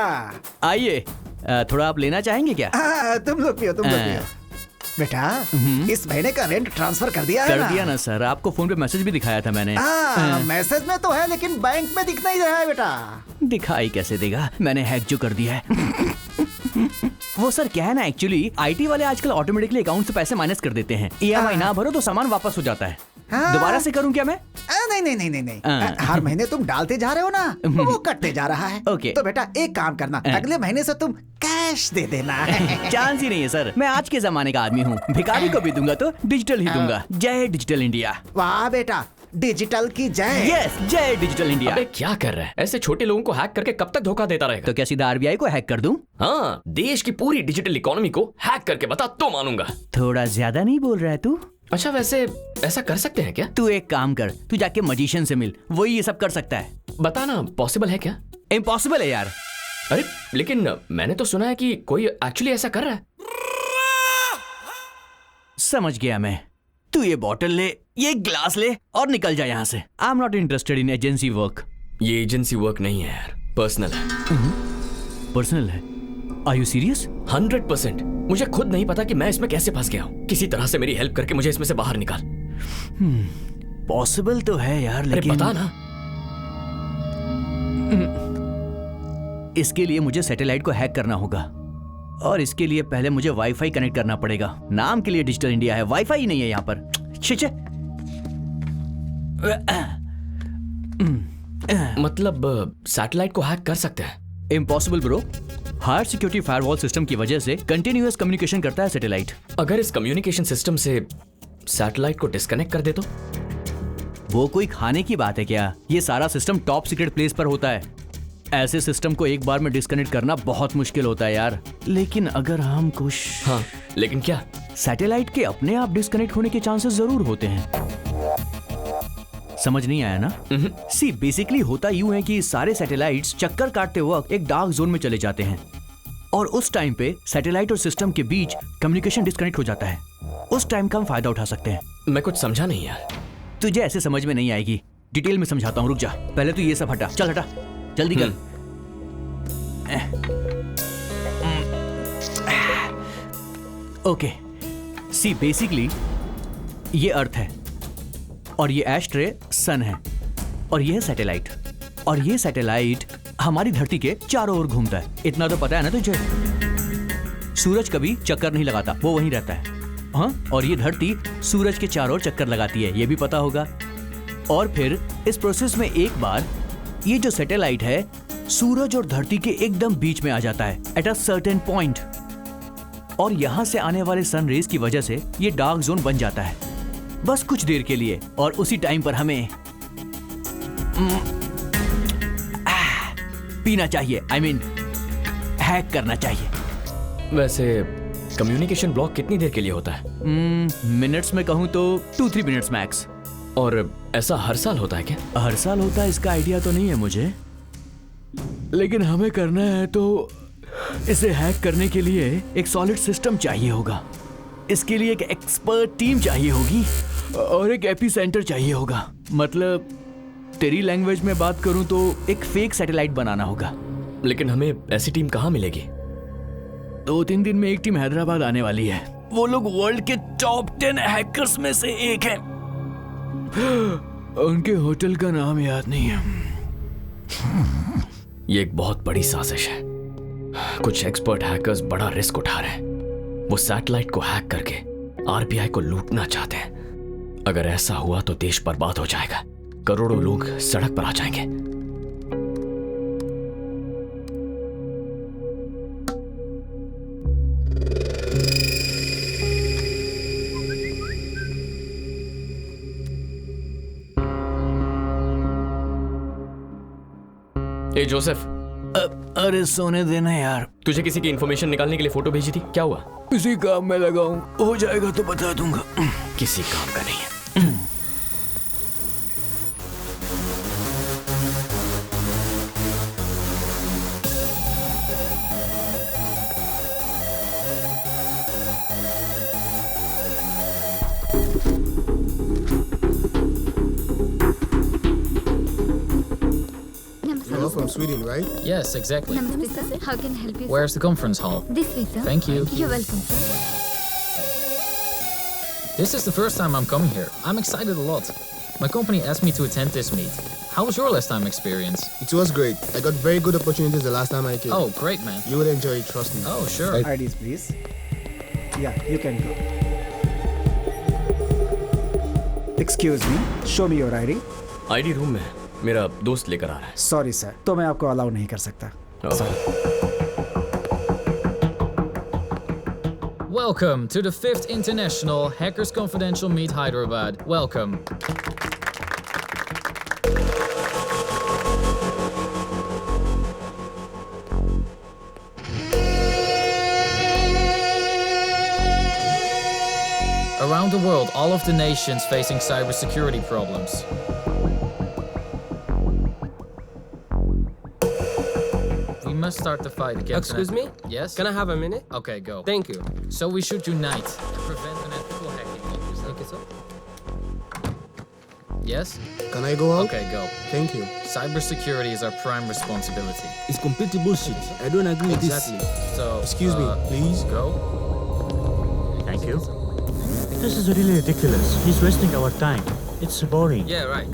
आइए। थोड़ा आप लेना चाहेंगे क्या? तुम लोग पियो, तुम लोग पियो। बेटा, इस महीने का रेंट ट्रांसफर कर दिया है ना? कर दिया ना सर, आपको फोन पे मैसेज भी दिखाया था मैंने। मैसेज में तो है लेकिन बैंक में दिख नहीं रहा है बेटा। दिखाई कैसे देगा, मैंने हैक जो कर दिया है। वो सर क्या है ना, एक्चुअली आईटी वाले आजकल ऑटोमेटिकली अकाउंट से पैसे माइनस कर देते हैं। ईएमआई ना भरो तो सामान वापस हो जाता है। दोबारा से करूं क्या मैं? नहीं। हर महीने तुम डालते जा रहे हो ना, वो कटते जा रहा है। ओके। तो बेटा एक काम करना, अगले महीने से तुम कैश दे देना। चांस ही नहीं है सर, मैं आज के जमाने का आदमी हूँ। भिखारी को भी दूंगा तो डिजिटल ही दूंगा। जय डिजिटल इंडिया। वाह बेटा, डिजिटल की जय। यस, जय डिजिटल इंडिया। अबे क्या कर रहा है? ऐसे छोटे लोगों को हैक करके कब तक धोखा देता रहेगा? तो क्या सीधा आरबीआई को हैक कर दूं? हाँ, देश की पूरी डिजिटल इकोनॉमी को हैक करके बता तो मानूंगा। थोड़ा ज्यादा नहीं बोल रहा है तू? अच्छा, वैसे ऐसा कर सकते हैं क्या? तू एक काम कर, तू जाके मजिशियन से मिल, वही ये सब कर सकता है। बताना, पॉसिबल है क्या? इम्पॉसिबल है यार। अरे लेकिन मैंने तो सुना है कि कोई एक्चुअली ऐसा कर रहा है। समझ गया मैं। तू ये बॉटल ले, ये ग्लास ले और निकल जा यहाँ से। I am not interested in agency work. ये एजेंसी वर्क नहीं है यार, पर्सनल है। पर्सनल है? Are you serious? 100%। मुझे खुद नहीं पता कि मैं इसमें कैसे फंस गया हूँ। किसी तरह से मेरी हेल्प करके मुझे इसमें से बाहर निकाल। पॉसिबल तो है यार, लेकिन बता ना। इसके लिए मुझे सैटेलाइट को हैक करना होगा, और इसके लिए पहले मुझे वाईफाई कनेक्ट करना पड़ेगा। नाम के लिए डिजिटल इंडिया है, वाईफाई ही नहीं है यहाँ पर। छे। मतलब सैटेलाइट को हैक कर सकते हैं? Impossible bro. Higher security firewall system की वजह से कंटिन्यूअस कम्युनिकेशन करता है सैटेलाइट। अगर इस कम्युनिकेशन सिस्टम से सैटेलाइट को डिस्कनेक्ट कर दे तो? वो कोई खाने की बात है क्या? ये सारा सिस्टम टॉप सीक्रेट प्लेस पर होता है। ऐसे सिस्टम को एक बार में डिस्कनेक्ट करना बहुत मुश्किल होता है यार। लेकिन अगर हम कुछ... हाँ, लेकिन क्या? सैटेलाइट के अपने आप डिस्कनेक्ट होने के चांसेस जरूर होते हैं। समझ नहीं आया ना? सी बेसिकली होता यूं है कि सारे सैटेलाइट्स चक्कर काटते वक्त एक डार्क जोन में चले जाते हैं और उस टाइम पे सैटेलाइट और सिस्टम के बीच कम्युनिकेशन डिस्कनेक्ट हो जाता है। उस टाइम का हम फायदा उठा सकते हैं। मैं कुछ समझा नहीं यार। तुझे ऐसे समझ में नहीं आएगी, डिटेल में समझाता हूँ, रुक जा। पहले तो ये सब हटा, चल हटा, जल्दी कर। ओके, सी बेसिकली ये अर्थ है और ये एस्ट्रे सन है और ये है सैटेलाइट, और ये सैटेलाइट हमारी धरती के चारों ओर घूमता है। इतना तो पता है ना तुझे? सूरज कभी चक्कर नहीं लगाता, वो वहीं रहता है। हाँ, और ये धरती सूरज के चारों ओर चक्कर लगाती है, ये भी पता होगा। और फिर इस प्रोसेस में एक बार ये जो सैटेलाइट है सूरज और धरती के एकदम बीच में आ जाता है एट अ सर्टेन पॉइंट, और यहां से आने वाले सन रेज की वजह से ये डार्क जोन बन जाता है बस कुछ देर के लिए। और उसी टाइम पर हमें पीना चाहिए, आई मीन हैक करना चाहिए। वैसे कम्युनिकेशन ब्लॉक कितनी देर के लिए होता है? मिनट्स में कहूं तो 2-3 मिनट्स मैक्स। और ऐसा हर साल होता है क्या? हर साल होता है इसका आइडिया तो नहीं है मुझे, लेकिन हमें करना है तो इसे हैक करने के लिए एक सॉलिड सिस्टम चाहिए होगा। इसके लिए एक एक्सपर्ट टीम चाहिए होगी और एक एपी सेंटर चाहिए होगा। मतलब तेरी लैंग्वेज में बात करूं तो एक फेक सैटेलाइट बनाना होगा। लेकिन हमें ऐसी टीम कहाँ मिलेगी? 2-3 दिन में एक टीम हैदराबाद आने वाली है। वो लोग वर्ल्ड के टॉप 10 हैकर्स में से एक है। उनके होटल का नाम याद नहीं है। ये एक बहुत बड़ी साजिश है। कुछ एक्सपर्ट हैकर्स बड़ा रिस्क उठा रहे हैं। वो सैटेलाइट को हैक करके आरबीआई को लूटना चाहते हैं। अगर ऐसा हुआ तो देश बर्बाद हो जाएगा, करोड़ों लोग सड़क पर आ जाएंगे। ए जोसेफ, अरे सोने देना यार। तुझे किसी की इंफॉर्मेशन निकालने के लिए फोटो भेजी थी, क्या हुआ? किसी काम में लगा हूं, हो जाएगा तो बता दूंगा। किसी काम का नहीं है। You're from Sweden, right? Yes, exactly. Namaste, sir. How can I help you? Where's the conference hall? This way, sir. Thank you. You're welcome, sir. This is the first time I'm coming here. I'm excited a lot. My company asked me to attend this meet. How was your last time experience? It was great. I got very good opportunities the last time I came. Oh, great, man. You would enjoy it, trust me. Oh, sure. IDs, please. Yeah, you can go. Excuse me, show me your ID. ID room में मेरा दोस्त लेकर आ रहा है। सॉरी सर, तो मैं आपको अलाउ नहीं कर सकता। Welcome to the 5th International Hackers Confidential Meet Hyderabad. Welcome. Around the world, all of the nations facing cybersecurity problems. We must start the fight against... Excuse me? Yes? Can I have a minute? Okay, go. Thank you. So we should unite and prevent unethical hacking. Thank you, sir. Yes? Can I go out? Okay, go. Thank you. Cybersecurity is our prime responsibility. It's completely bullshit. I don't agree with this. Exactly. So, Excuse me, please. Go. Thank you. This is really ridiculous. He's wasting our time. It's boring. Yeah, right.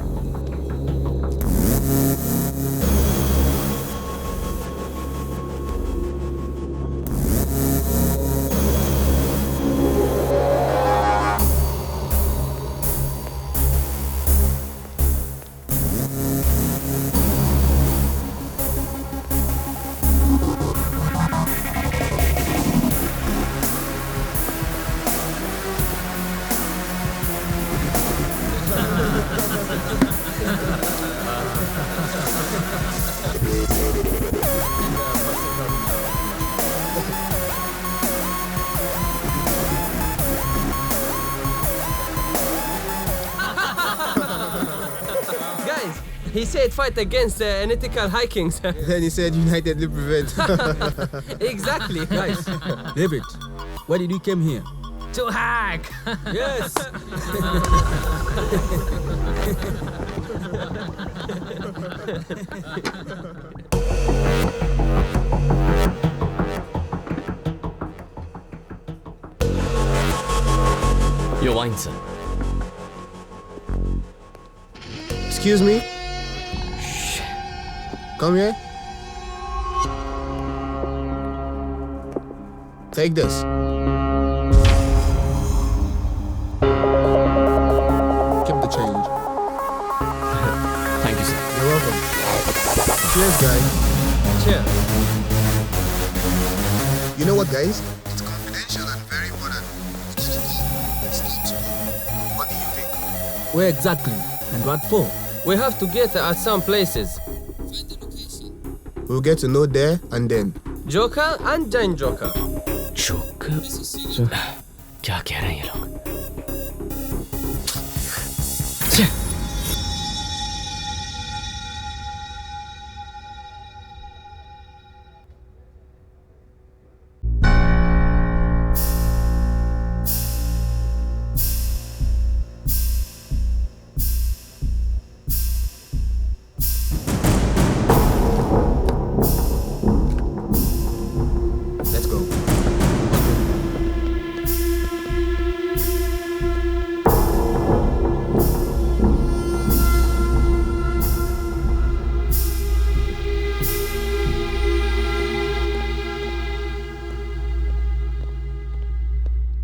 He said fight against unethical hikings. Then he said United will prevent. Exactly. Guys, David, why did you come here? To hack. Yes. Your wine, sir. Excuse me? Come here. Take this. Keep the change. Thank you, sir. You're welcome. Cheers, guys. Cheers. You know what, guys? It's confidential and very important. What do you think? Where exactly? And what for? We have to get at some places. We'll get to know there and then. Joker and Jane Joker. Joker? क्या कह रहे हैं ये लोग? Let's go.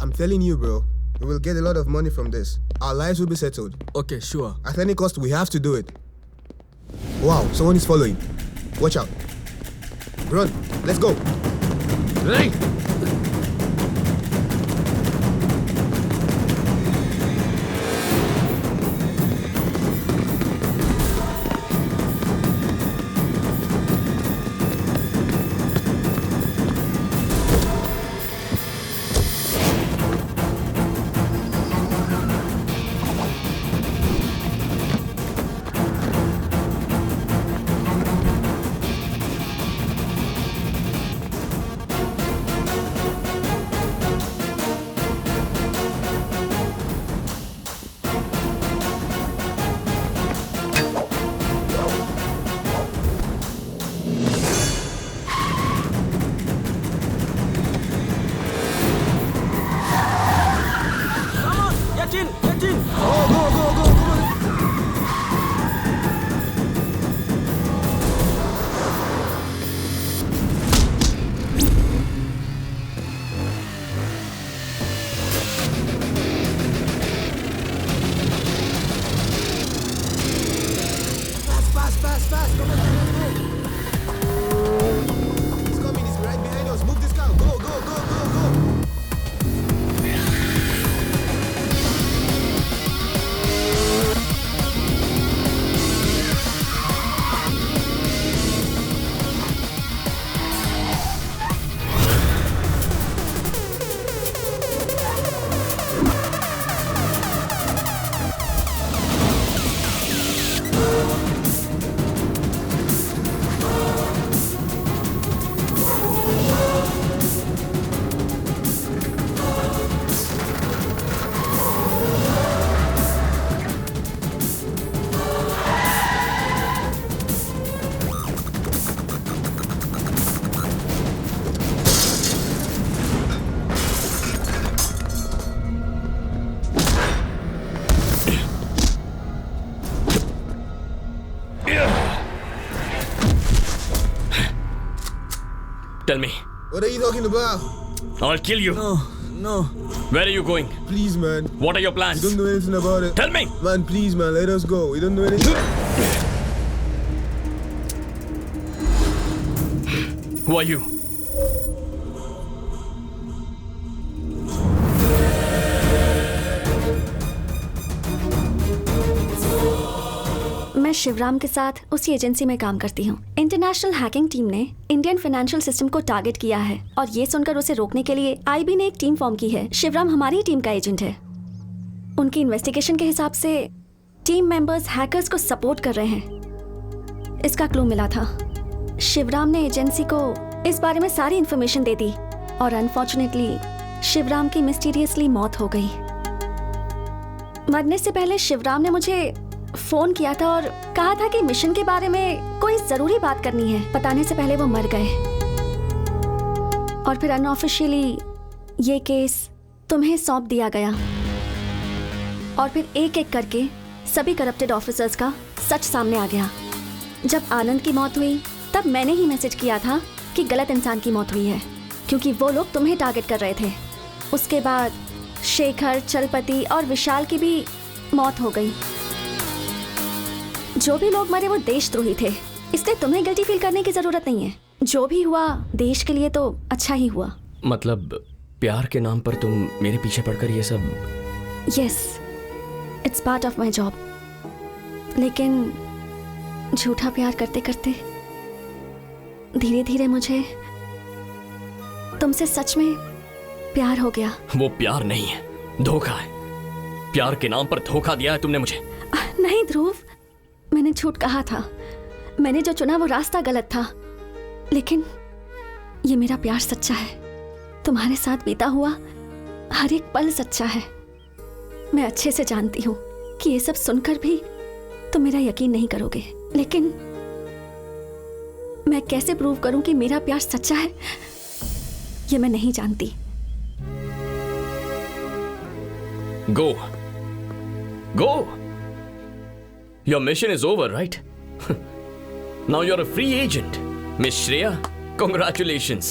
I'm telling you, bro, we will get a lot of money from this. Our lives will be settled. Okay, sure. At any cost, we have to do it. Wow, someone is following. Watch out. Run, let's go. Hey! Fast, come on, He's coming, he's right behind us. Move this car, go. Tell me. What are you talking about? I'll kill you. No. Where are you going? Please, man. What are your plans? We don't know anything about it. Tell me. Man, please, man, let us go. We don't know anything. Who are you? मैं शिवराम के साथ उसी एजेंसी में काम करती हूँ। इंटरनेशनल हैकिंग टीम ने इंडियन फाइनेंशियल सिस्टम को टारगेट किया है और ये सुनकर उसे रोकने के लिए आईबी ने एक टीम फॉर्म की है। शिवराम हमारी टीम का एजेंट है। उनकी इन्वेस्टिगेशन के हिसाब से टीम मेंबर्स हैकर्स को सपोर्ट कर रहे हैं। इसका क्लू मिला था। शिवराम ने एजेंसी को इस बारे में सारी इन्फॉर्मेशन दे दी और अनफॉर्चुनेटली शिवराम की मिस्टीरियसली मौत हो गई। मरने से पहले शिवराम ने मुझे फोन किया था और कहा था कि मिशन के बारे में कोई जरूरी बात करनी है। बताने से पहले वो मर गए और फिर अनऑफिशियली ये केस तुम्हें सौंप दिया गया और फिर एक एक करके सभी करप्टेड ऑफिसर्स का सच सामने आ गया। जब आनंद की मौत हुई तब मैंने ही मैसेज किया था कि गलत इंसान की मौत हुई है, क्योंकि वो लोग तुम्हें टारगेट कर रहे थे। उसके बाद शेखर, चलपति और विशाल की भी मौत हो गई। जो भी लोग मरे वो देशद्रोही थे, इसलिए तुम्हें गिल्टी फील करने की जरूरत नहीं है। जो भी हुआ देश के लिए तो अच्छा ही हुआ। मतलब प्यार के नाम पर तुम मेरे पीछे पड़कर ये सब? Yes, it's part of my job. लेकिन झूठा प्यार करते करते धीरे धीरे मुझे तुमसे सच में प्यार हो गया। वो प्यार नहीं है, धोखा है। प्यार के नाम पर धोखा दिया है तुमने मुझे। नहीं ध्रुव, मैंने झूठ कहा था। मैंने जो चुना वो रास्ता गलत था, लेकिन ये मेरा प्यार सच्चा है। तुम्हारे साथ बीता हुआ हर एक पल सच्चा है। मैं अच्छे से जानती हूँ कि ये सब सुनकर भी तुम मेरा यकीन नहीं करोगे, लेकिन मैं कैसे प्रूव करूं कि मेरा प्यार सच्चा है ये मैं नहीं जानती। Go. Go. Your mission is over, right? Now you're a free agent. Miss Shreya, congratulations.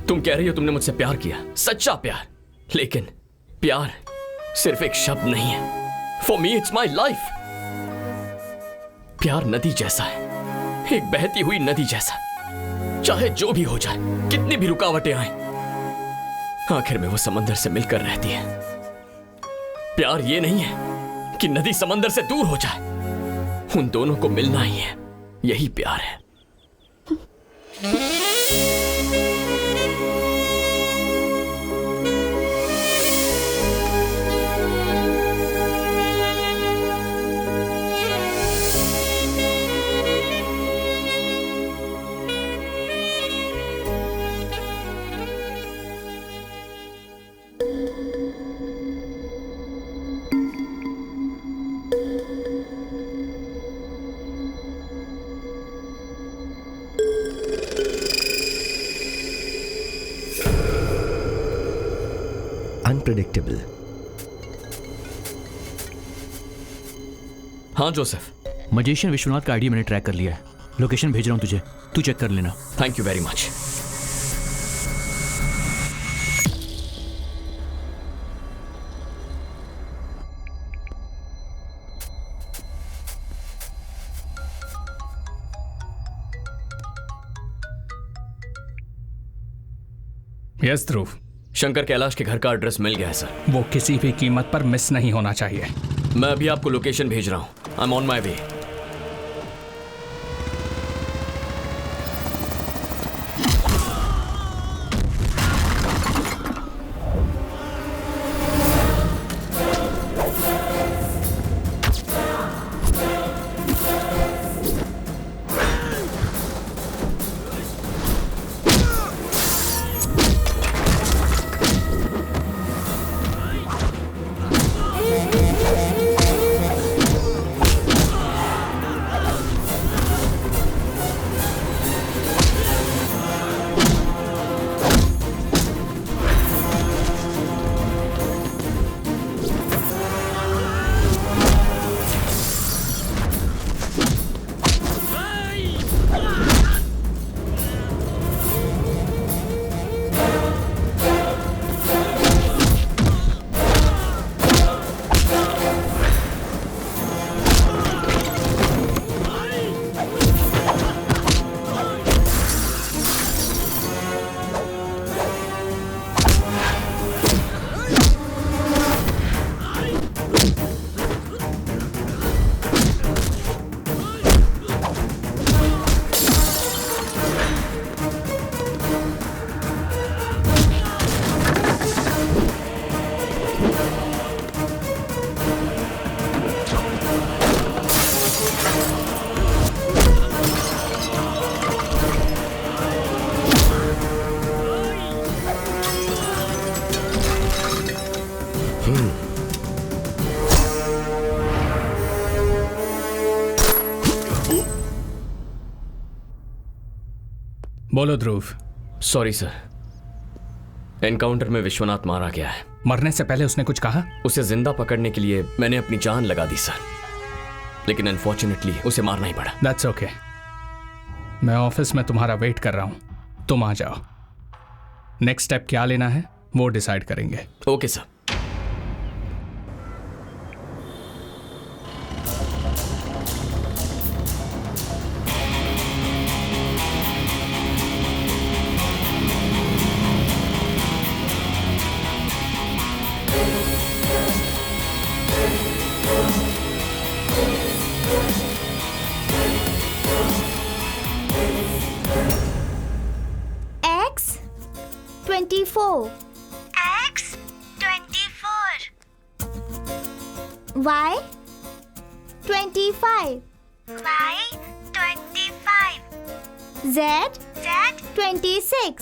तुम कह रही हो तुमने मुझसे प्यार किया, सच्चा प्यार। लेकिन प्यार सिर्फ एक शब्द नहीं है। For me, it's my life. प्यार नदी जैसा है, एक बहती हुई नदी जैसा। चाहे जो भी हो जाए, कितनी भी रुकावटें आए, आखिर में वो समंदर से मिलकर रहती है। प्यार ये नहीं है कि नदी समंदर से दूर हो जाए, उन दोनों को मिलना ही है, यही प्यार है। अनप्रेडिक्टेबल। हाँ जोसेफ। मजिशियन विश्वनाथ का आईडी मैंने ट्रैक कर लिया है। लोकेशन भेज रहा हूं तुझे, तू चेक कर लेना। Thank you very much. Yes Dhruv. Shankar Kailash के घर का एड्रेस मिल गया है सर। वो किसी भी कीमत पर मिस नहीं होना चाहिए। मैं अभी आपको लोकेशन भेज रहा हूं। आई एम ऑन माई वे। बोलो ध्रुव। सॉरी सर, एनकाउंटर में विश्वनाथ मारा गया है। मरने से पहले उसने कुछ कहा? उसे जिंदा पकड़ने के लिए मैंने अपनी जान लगा दी सर, लेकिन अनफॉर्चुनेटली उसे मारना ही पड़ा। That's okay. मैं ऑफिस में तुम्हारा वेट कर रहा हूं, तुम आ जाओ। नेक्स्ट स्टेप क्या लेना है वो डिसाइड करेंगे। Okay sir. X24 X24 Y25 Y25 Z26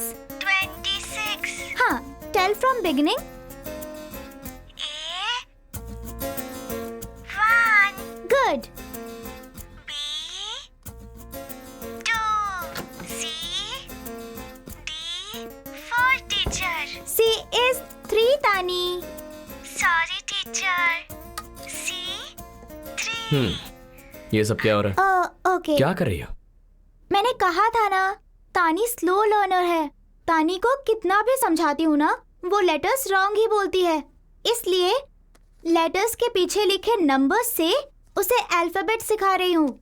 हाँ, tell from beginning. A1 Good. C is 3 Tani. Sorry teacher. C3. ये सब क्या हो रहा है? Okay. क्या कर रही हो? मैंने कहा था ना, तानी स्लो लर्नर है। तानी को कितना भी समझाती हूँ ना, वो लेटर्स रॉन्ग ही बोलती है। इसलिए लेटर्स के पीछे लिखे नंबर्स से उसे अल्फाबेट सिखा रही हूँ।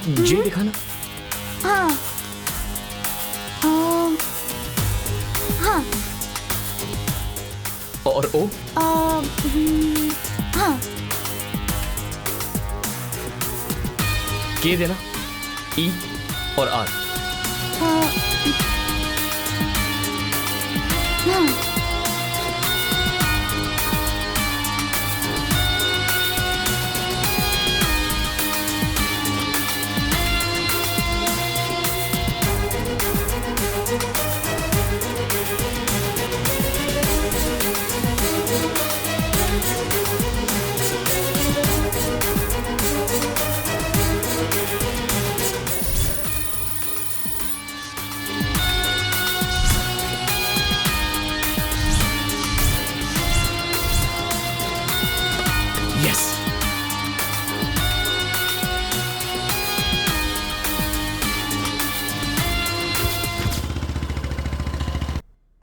जी दिखाना। हाँ हाँ। और ओ? हाँ। के देना। ई और आर। हाँ।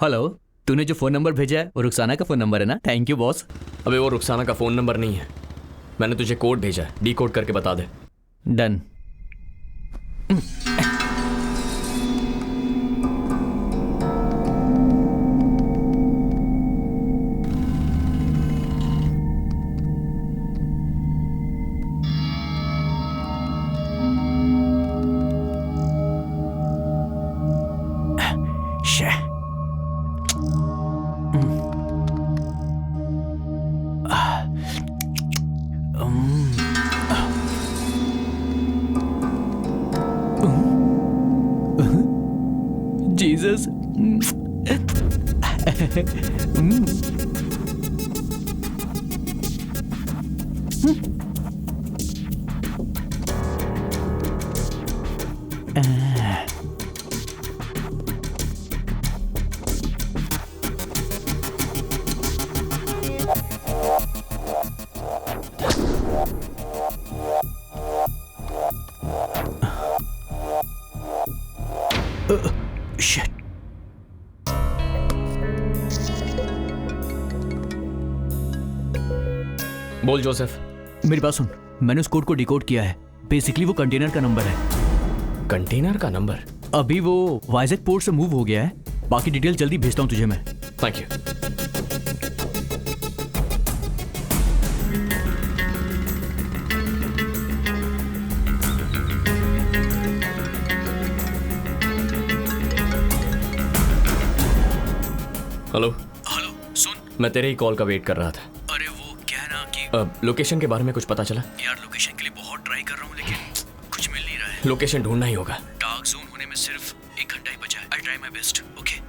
हेलो, तूने जो फोन नंबर भेजा है वो रुखसाना का फोन नंबर है ना? Thank you boss. अबे वो रुखसाना का फोन नंबर नहीं है, मैंने तुझे कोड भेजा है, डीकोड करके बता दे। डन। Jesus. Shit. बोल जोसेफ। मेरी बात सुन, मैंने उस कोड को डिकोड किया है। बेसिकली वो कंटेनर का नंबर है। कंटेनर का नंबर? अभी वो वाइजैक पोर्ट से मूव हो गया है। बाकी डिटेल जल्दी भेजता हूँ तुझे मैं। Thank you. हेलो हेलो, सुन, मैं तेरे ही कॉल का वेट कर रहा था। अरे वो क्या है ना कि लोकेशन के बारे में कुछ पता चला? यार लोकेशन के लिए बहुत ट्राई कर रहा हूँ लेकिन कुछ मिल नहीं रहा है। लोकेशन ढूंढना ही होगा। डार्क जोन होने में सिर्फ 1 घंटा ही बचा है। I try my best. Okay.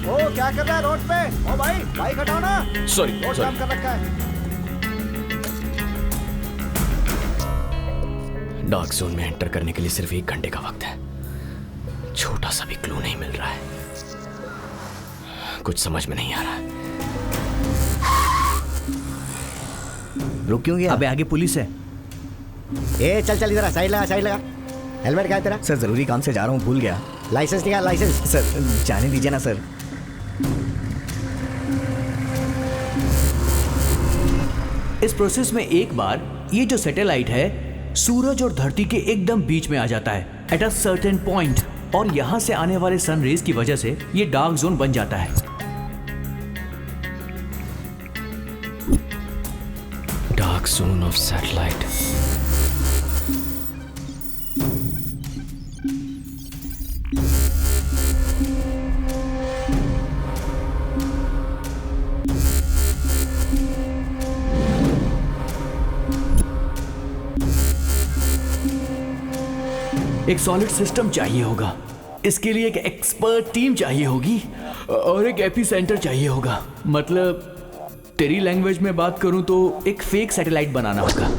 ओ क्या कर रहा है रोड पे? ओ भाई बाइक हटाओ ना। सॉरी रोड जाम कर रखा है। डार्क जोन में एंटर करने के लिए सिर्फ 1 घंटे का वक्त है। छोटा सा भी क्लू नहीं मिल रहा है। कुछ समझ में नहीं आ रहा। रुक क्यों गया? अबे आगे पुलिस है। ए चल चल इधर साइड लगा, साइड लगा। हेलमेट क्या है तेरा? सर जरूरी काम से जा रहा हूँ, भूल गया। लाइसेंस निकाल, लाइसेंस। सर जाने दीजिए ना सर। इस प्रोसेस में एक बार ये जो सैटेलाइट है सूरज और धरती के एकदम बीच में आ जाता है एट अ सर्टेन पॉइंट, और यहां से आने वाले सन रेज की वजह से ये डार्क जोन बन जाता है। Dark zone of satellite. एक सॉलिड सिस्टम चाहिए होगा, इसके लिए एक एक्सपर्ट टीम चाहिए होगी और एक एपी सेंटर चाहिए होगा। मतलब तेरी लैंग्वेज में बात करूं तो एक फेक सैटेलाइट बनाना होगा।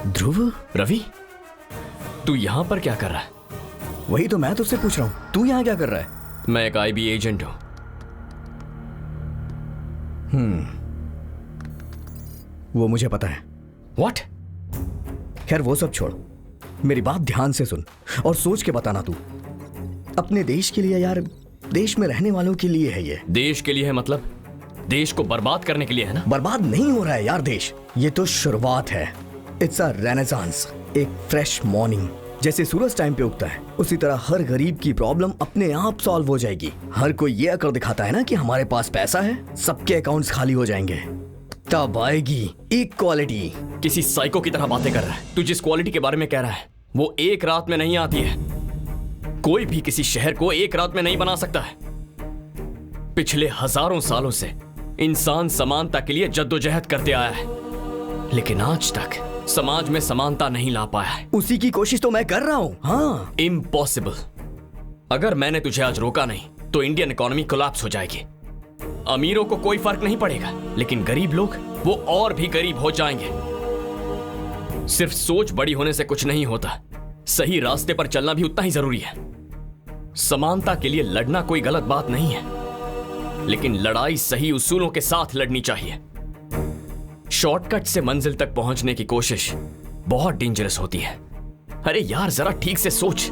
ध्रुव, रवि, तू यहां पर क्या कर रहा है? वही तो मैं तुझसे पूछ रहा हूं, तू यहां क्या कर रहा है? मैं एक आईबी एजेंट हूं। वो मुझे पता है। What? खैर वो सब छोड़, मेरी बात ध्यान से सुन और सोच के बताना तू। अपने देश के लिए यार, देश में रहने वालों के लिए है ये। देश के लिए है मतलब देश को बर्बाद करने के लिए है ना? बर्बाद नहीं हो रहा है यार देश, ये तो शुरुआत है। इट्स अ रेनेसांस, एक फ्रेश मॉर्निंग। जैसे सूरज टाइम पे उगता है उसी तरह हर गरीब की प्रॉब्लम अपने आप सॉल्व हो जाएगी। हर कोई ये अकड़ दिखाता है ना कि हमारे पास पैसा है, सबके अकाउंट्स खाली हो जाएंगे, तब आएगी इक्वालिटी। किसी साइको की तरह बातें कर रहा है। तू जिस क्वालिटी के बारे में कह रहा है वो एक रात में नहीं आती है। कोई भी किसी शहर को एक रात में नहीं बना सकता है। पिछले हजारों सालों से इंसान समानता के लिए जद्दोजहद करते आया है। लेकिन आज तक समाज में समानता नहीं ला पाया है। उसी की कोशिश तो मैं कर रहा हूँ। हाँ, इम्पॉसिबल। अगर मैंने तुझे आज रोका नहीं तो इंडियन इकोनॉमी कोलैप्स हो जाएगी। अमीरों को कोई फर्क नहीं पड़ेगा, लेकिन गरीब लोग वो और भी गरीब हो जाएंगे। सिर्फ सोच बड़ी होने से कुछ नहीं होता, सही रास्ते पर चलना भी उतना ही जरूरी है। समानता के लिए लड़ना कोई गलत बात नहीं है, लेकिन लड़ाई सही उसूलों के साथ लड़नी चाहिए। शॉर्टकट से मंजिल तक पहुंचने की कोशिश बहुत डेंजरस होती है। अरे यार, जरा ठीक से सोच,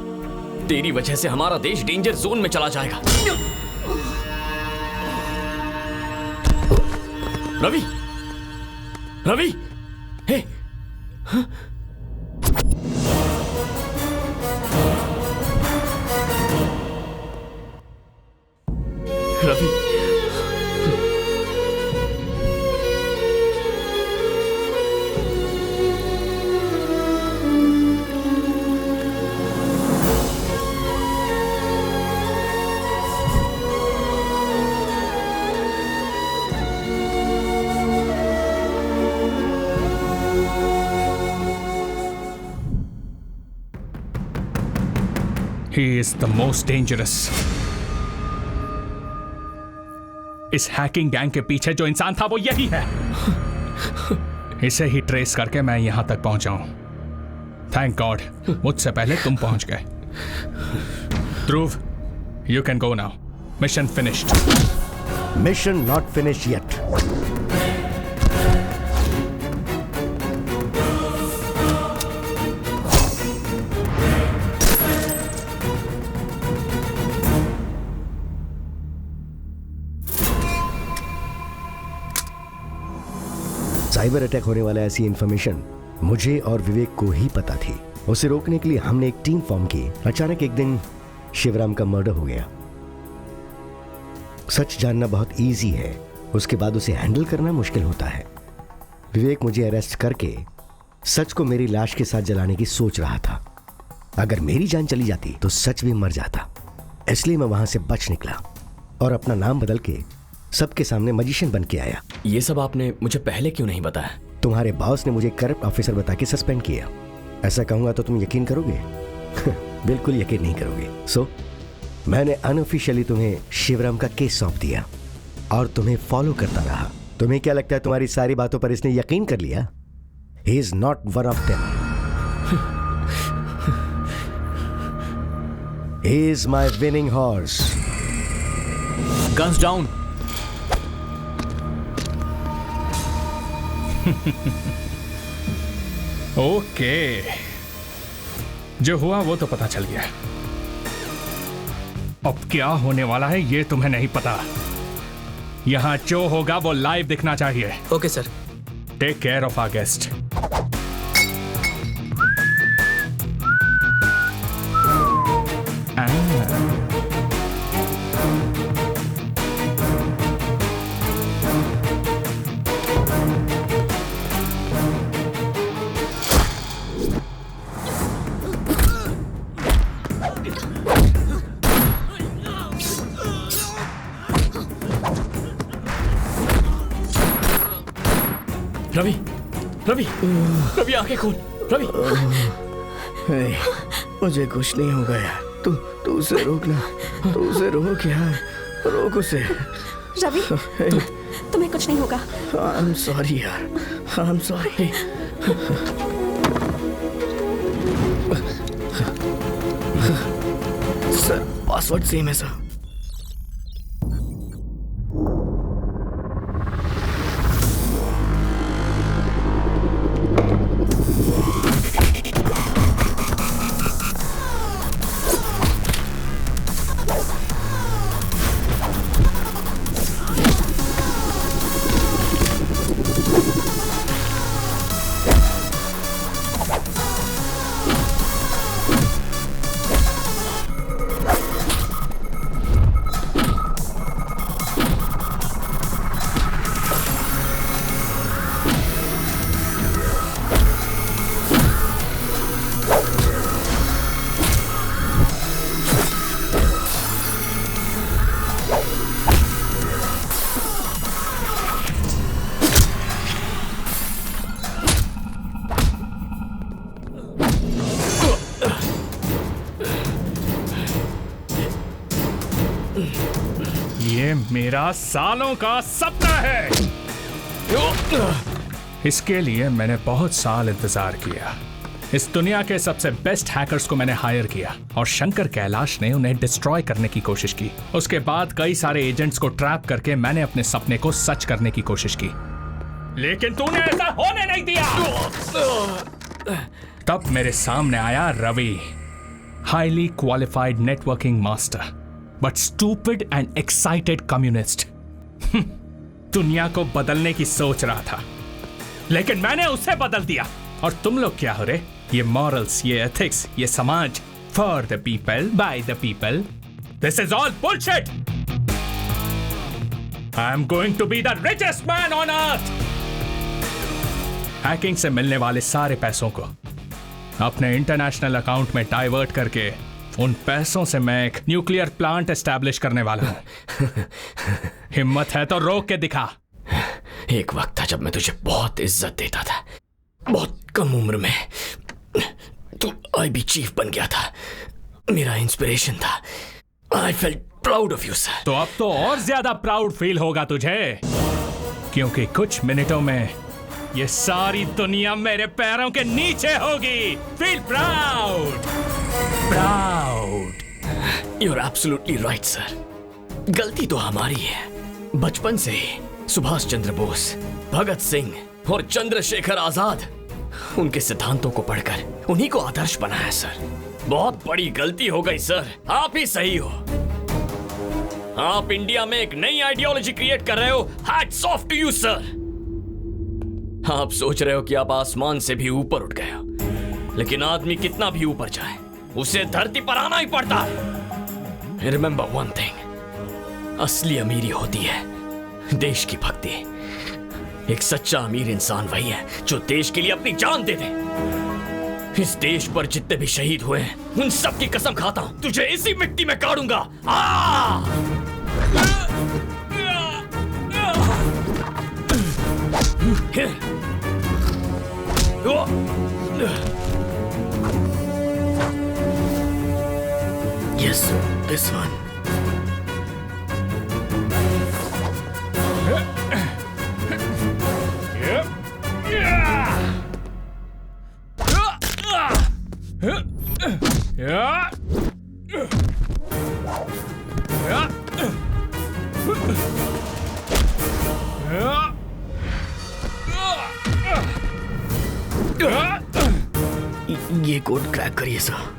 तेरी वजह से हमारा देश डेंजर जोन में चला जाएगा। रवि, रवि, हे, हाँ? Ravi, He is the most dangerous. इस हैकिंग गैंग के पीछे जो इंसान था वो यही है। इसे ही ट्रेस करके मैं यहां तक पहुंचा हूं। थैंक गॉड मुझसे पहले तुम पहुंच गए। Dhruv, you can go now. Mission finished. Mission not finished yet. Cyber attack होने वाला ऐसी इंफॉर्मेशन मुझे और विवेक को ही पता थी। उसे रोकने के लिए हमने एक टीम फॉर्म की। अचानक एक दिन शिवराम का मर्डर हो गया। सच जानना बहुत इजी है, उसके बाद उसे हैंडल करना मुश्किल होता है। विवेक मुझे अरेस्ट करके सच को मेरी लाश के साथ जलाने की सोच रहा था। अगर मेरी जान चली जाती तो सच भी मर जाता, इसलिए मैं वहां से बच निकला और अपना नाम बदल के सबके सामने मैजिशियन बन के आया। ये सब आपने मुझे पहले क्यों नहीं बताया? तुम्हारे बॉस ने मुझे करप्ट ऑफिसर बता के सस्पेंड किया। ऐसा कहूंगा तो तुम यकीन करोगे? बिल्कुल यकीन नहीं करोगे। सो मैंने अनऑफिशियली तुम्हें शिवराम का केस सौंप दिया और तुम्हें फॉलो करता रहा। तुम्हें क्या लगता है तुम्हारी सारी बातों पर इसने यकीन कर लिया? He is not one of them. He is my winning horse. Guns down. Okay, जो हुआ वो तो पता चल गया। अब क्या होने वाला है ये तुम्हें नहीं पता। यहां जो होगा वो लाइव दिखना चाहिए। Okay sir. Take care of our guest. Ravi, Ravi, Ravi आंखें खोल। रवि, मुझे कुछ नहीं होगा यार। तू उसे रोकना, तू उसे रोक यार, रोक उसे। रवि, तुम्हें कुछ नहीं होगा। आई एम सॉरी यार, I am sorry. Sir, password same है सर। ये मेरा सालों का सपना है। इसके लिए मैंने बहुत साल इंतजार किया। इस दुनिया के सबसे बेस्ट हैकर्स को मैंने हायर किया और शंकर कैलाश ने उन्हें डिस्ट्रॉय करने की कोशिश की। उसके बाद कई सारे एजेंट्स को ट्रैप करके मैंने अपने सपने को सच करने की कोशिश की, लेकिन तूने ऐसा होने नहीं दिया। तब मेरे सामने आया Ravi, highly qualified networking master but stupid and excited communist. दुनिया को बदलने की सोच रहा था, लेकिन मैंने उसे बदल दिया। और तुम लोग क्या हो रे? ये मॉरल्स, ये एथिक्स, ये समाज, for the people, by the people, this is all bullshit. I am going to be the richest man on earth. Hacking से मिलने वाले सारे पैसों को अपने इंटरनेशनल अकाउंट में डाइवर्ट करके उन पैसों से मैं एक न्यूक्लियर प्लांट एस्टैब्लिश करने वाला हूं। हिम्मत है तो रोक के दिखा। एक वक्त था जब मैं तुझे बहुत इज्जत देता था। बहुत कम उम्र में तू आईबी चीफ बन गया था, मेरा इंस्पिरेशन था। I felt proud of you sir. तो अब तो और ज्यादा प्राउड फील होगा तुझे, क्योंकि कुछ मिनटों में ये सारी दुनिया मेरे पैरों के नीचे होगी। Feel proud, proud. You are absolutely right sir. गलती तो हमारी है। बचपन से ही सुभाष चंद्र बोस, भगत सिंह और चंद्रशेखर आजाद, उनके सिद्धांतों को पढ़कर उन्हीं को आदर्श बनाया सर। बहुत बड़ी गलती हो गई सर। आप ही सही हो। आप इंडिया में एक नई आइडियोलॉजी क्रिएट कर रहे हो। Hats off to you sir. आप सोच रहे हो कि आप आसमान से भी ऊपर उठ गए हो, लेकिन आदमी कितना भी ऊपर जाए उसे धरती पर आना ही पड़ता है। रिमेंबर वन थिंग, असली अमीरी होती है देश की भक्ति। एक सच्चा अमीर इंसान वही है जो देश के लिए अपनी जान दे दे। इस देश पर जितने भी शहीद हुए हैं उन सब की कसम खाता हूं तुझे इसी मिट्टी में गाड़ूंगा। Yes, this one. ये कोड क्रैक करिए सर।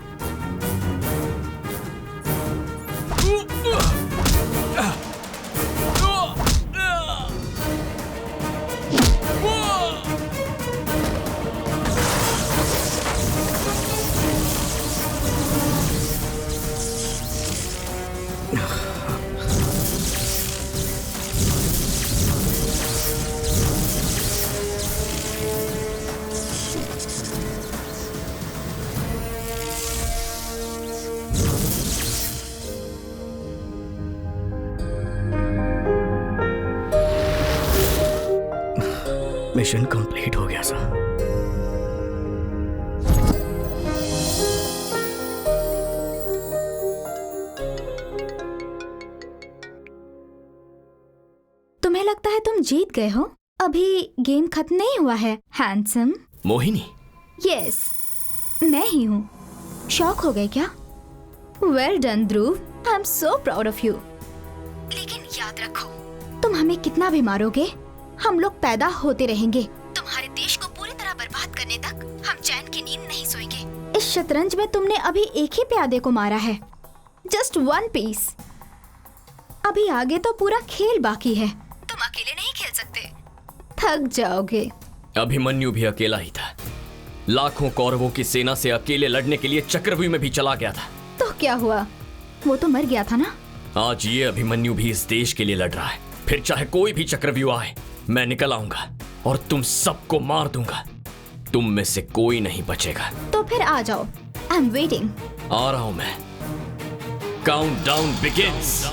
मिशन कंप्लीट हो गया सर। तुम्हें लगता है तुम जीत गए हो? अभी गेम खत्म नहीं हुआ है हैंडसम। मोहिनी? यस, मैं ही हूँ। शॉक हो गए क्या? Well done Dhruv, I am so proud of you. लेकिन याद रखो, तुम हमें कितना भी मारोगे, हम लोग पैदा होते रहेंगे। तुम्हारे देश को पूरी तरह बर्बाद करने तक हम चैन की नींद नहीं सोएंगे। इस शतरंज में तुमने अभी एक ही प्यादे को मारा है, जस्ट वन पीस। अभी आगे तो पूरा खेल बाकी है। तुम अकेले नहीं खेल सकते, थक जाओगे। अभिमन्यु भी अकेला ही था। लाखों कौरवों की सेना से अकेले लड़ने के लिए चक्रव्यूह में भी चला गया था। तो क्या हुआ? वो तो मर गया था ना। आज ये अभिमन्यु भी इस देश के लिए लड़ रहा है। फिर चाहे कोई भी चक्रव्यूह आए, मैं निकल आऊंगा और तुम सबको मार दूंगा। तुम में से कोई नहीं बचेगा। तो फिर आ जाओ, आई एम वेटिंग। आ रहा हूं मैं। Countdown begins.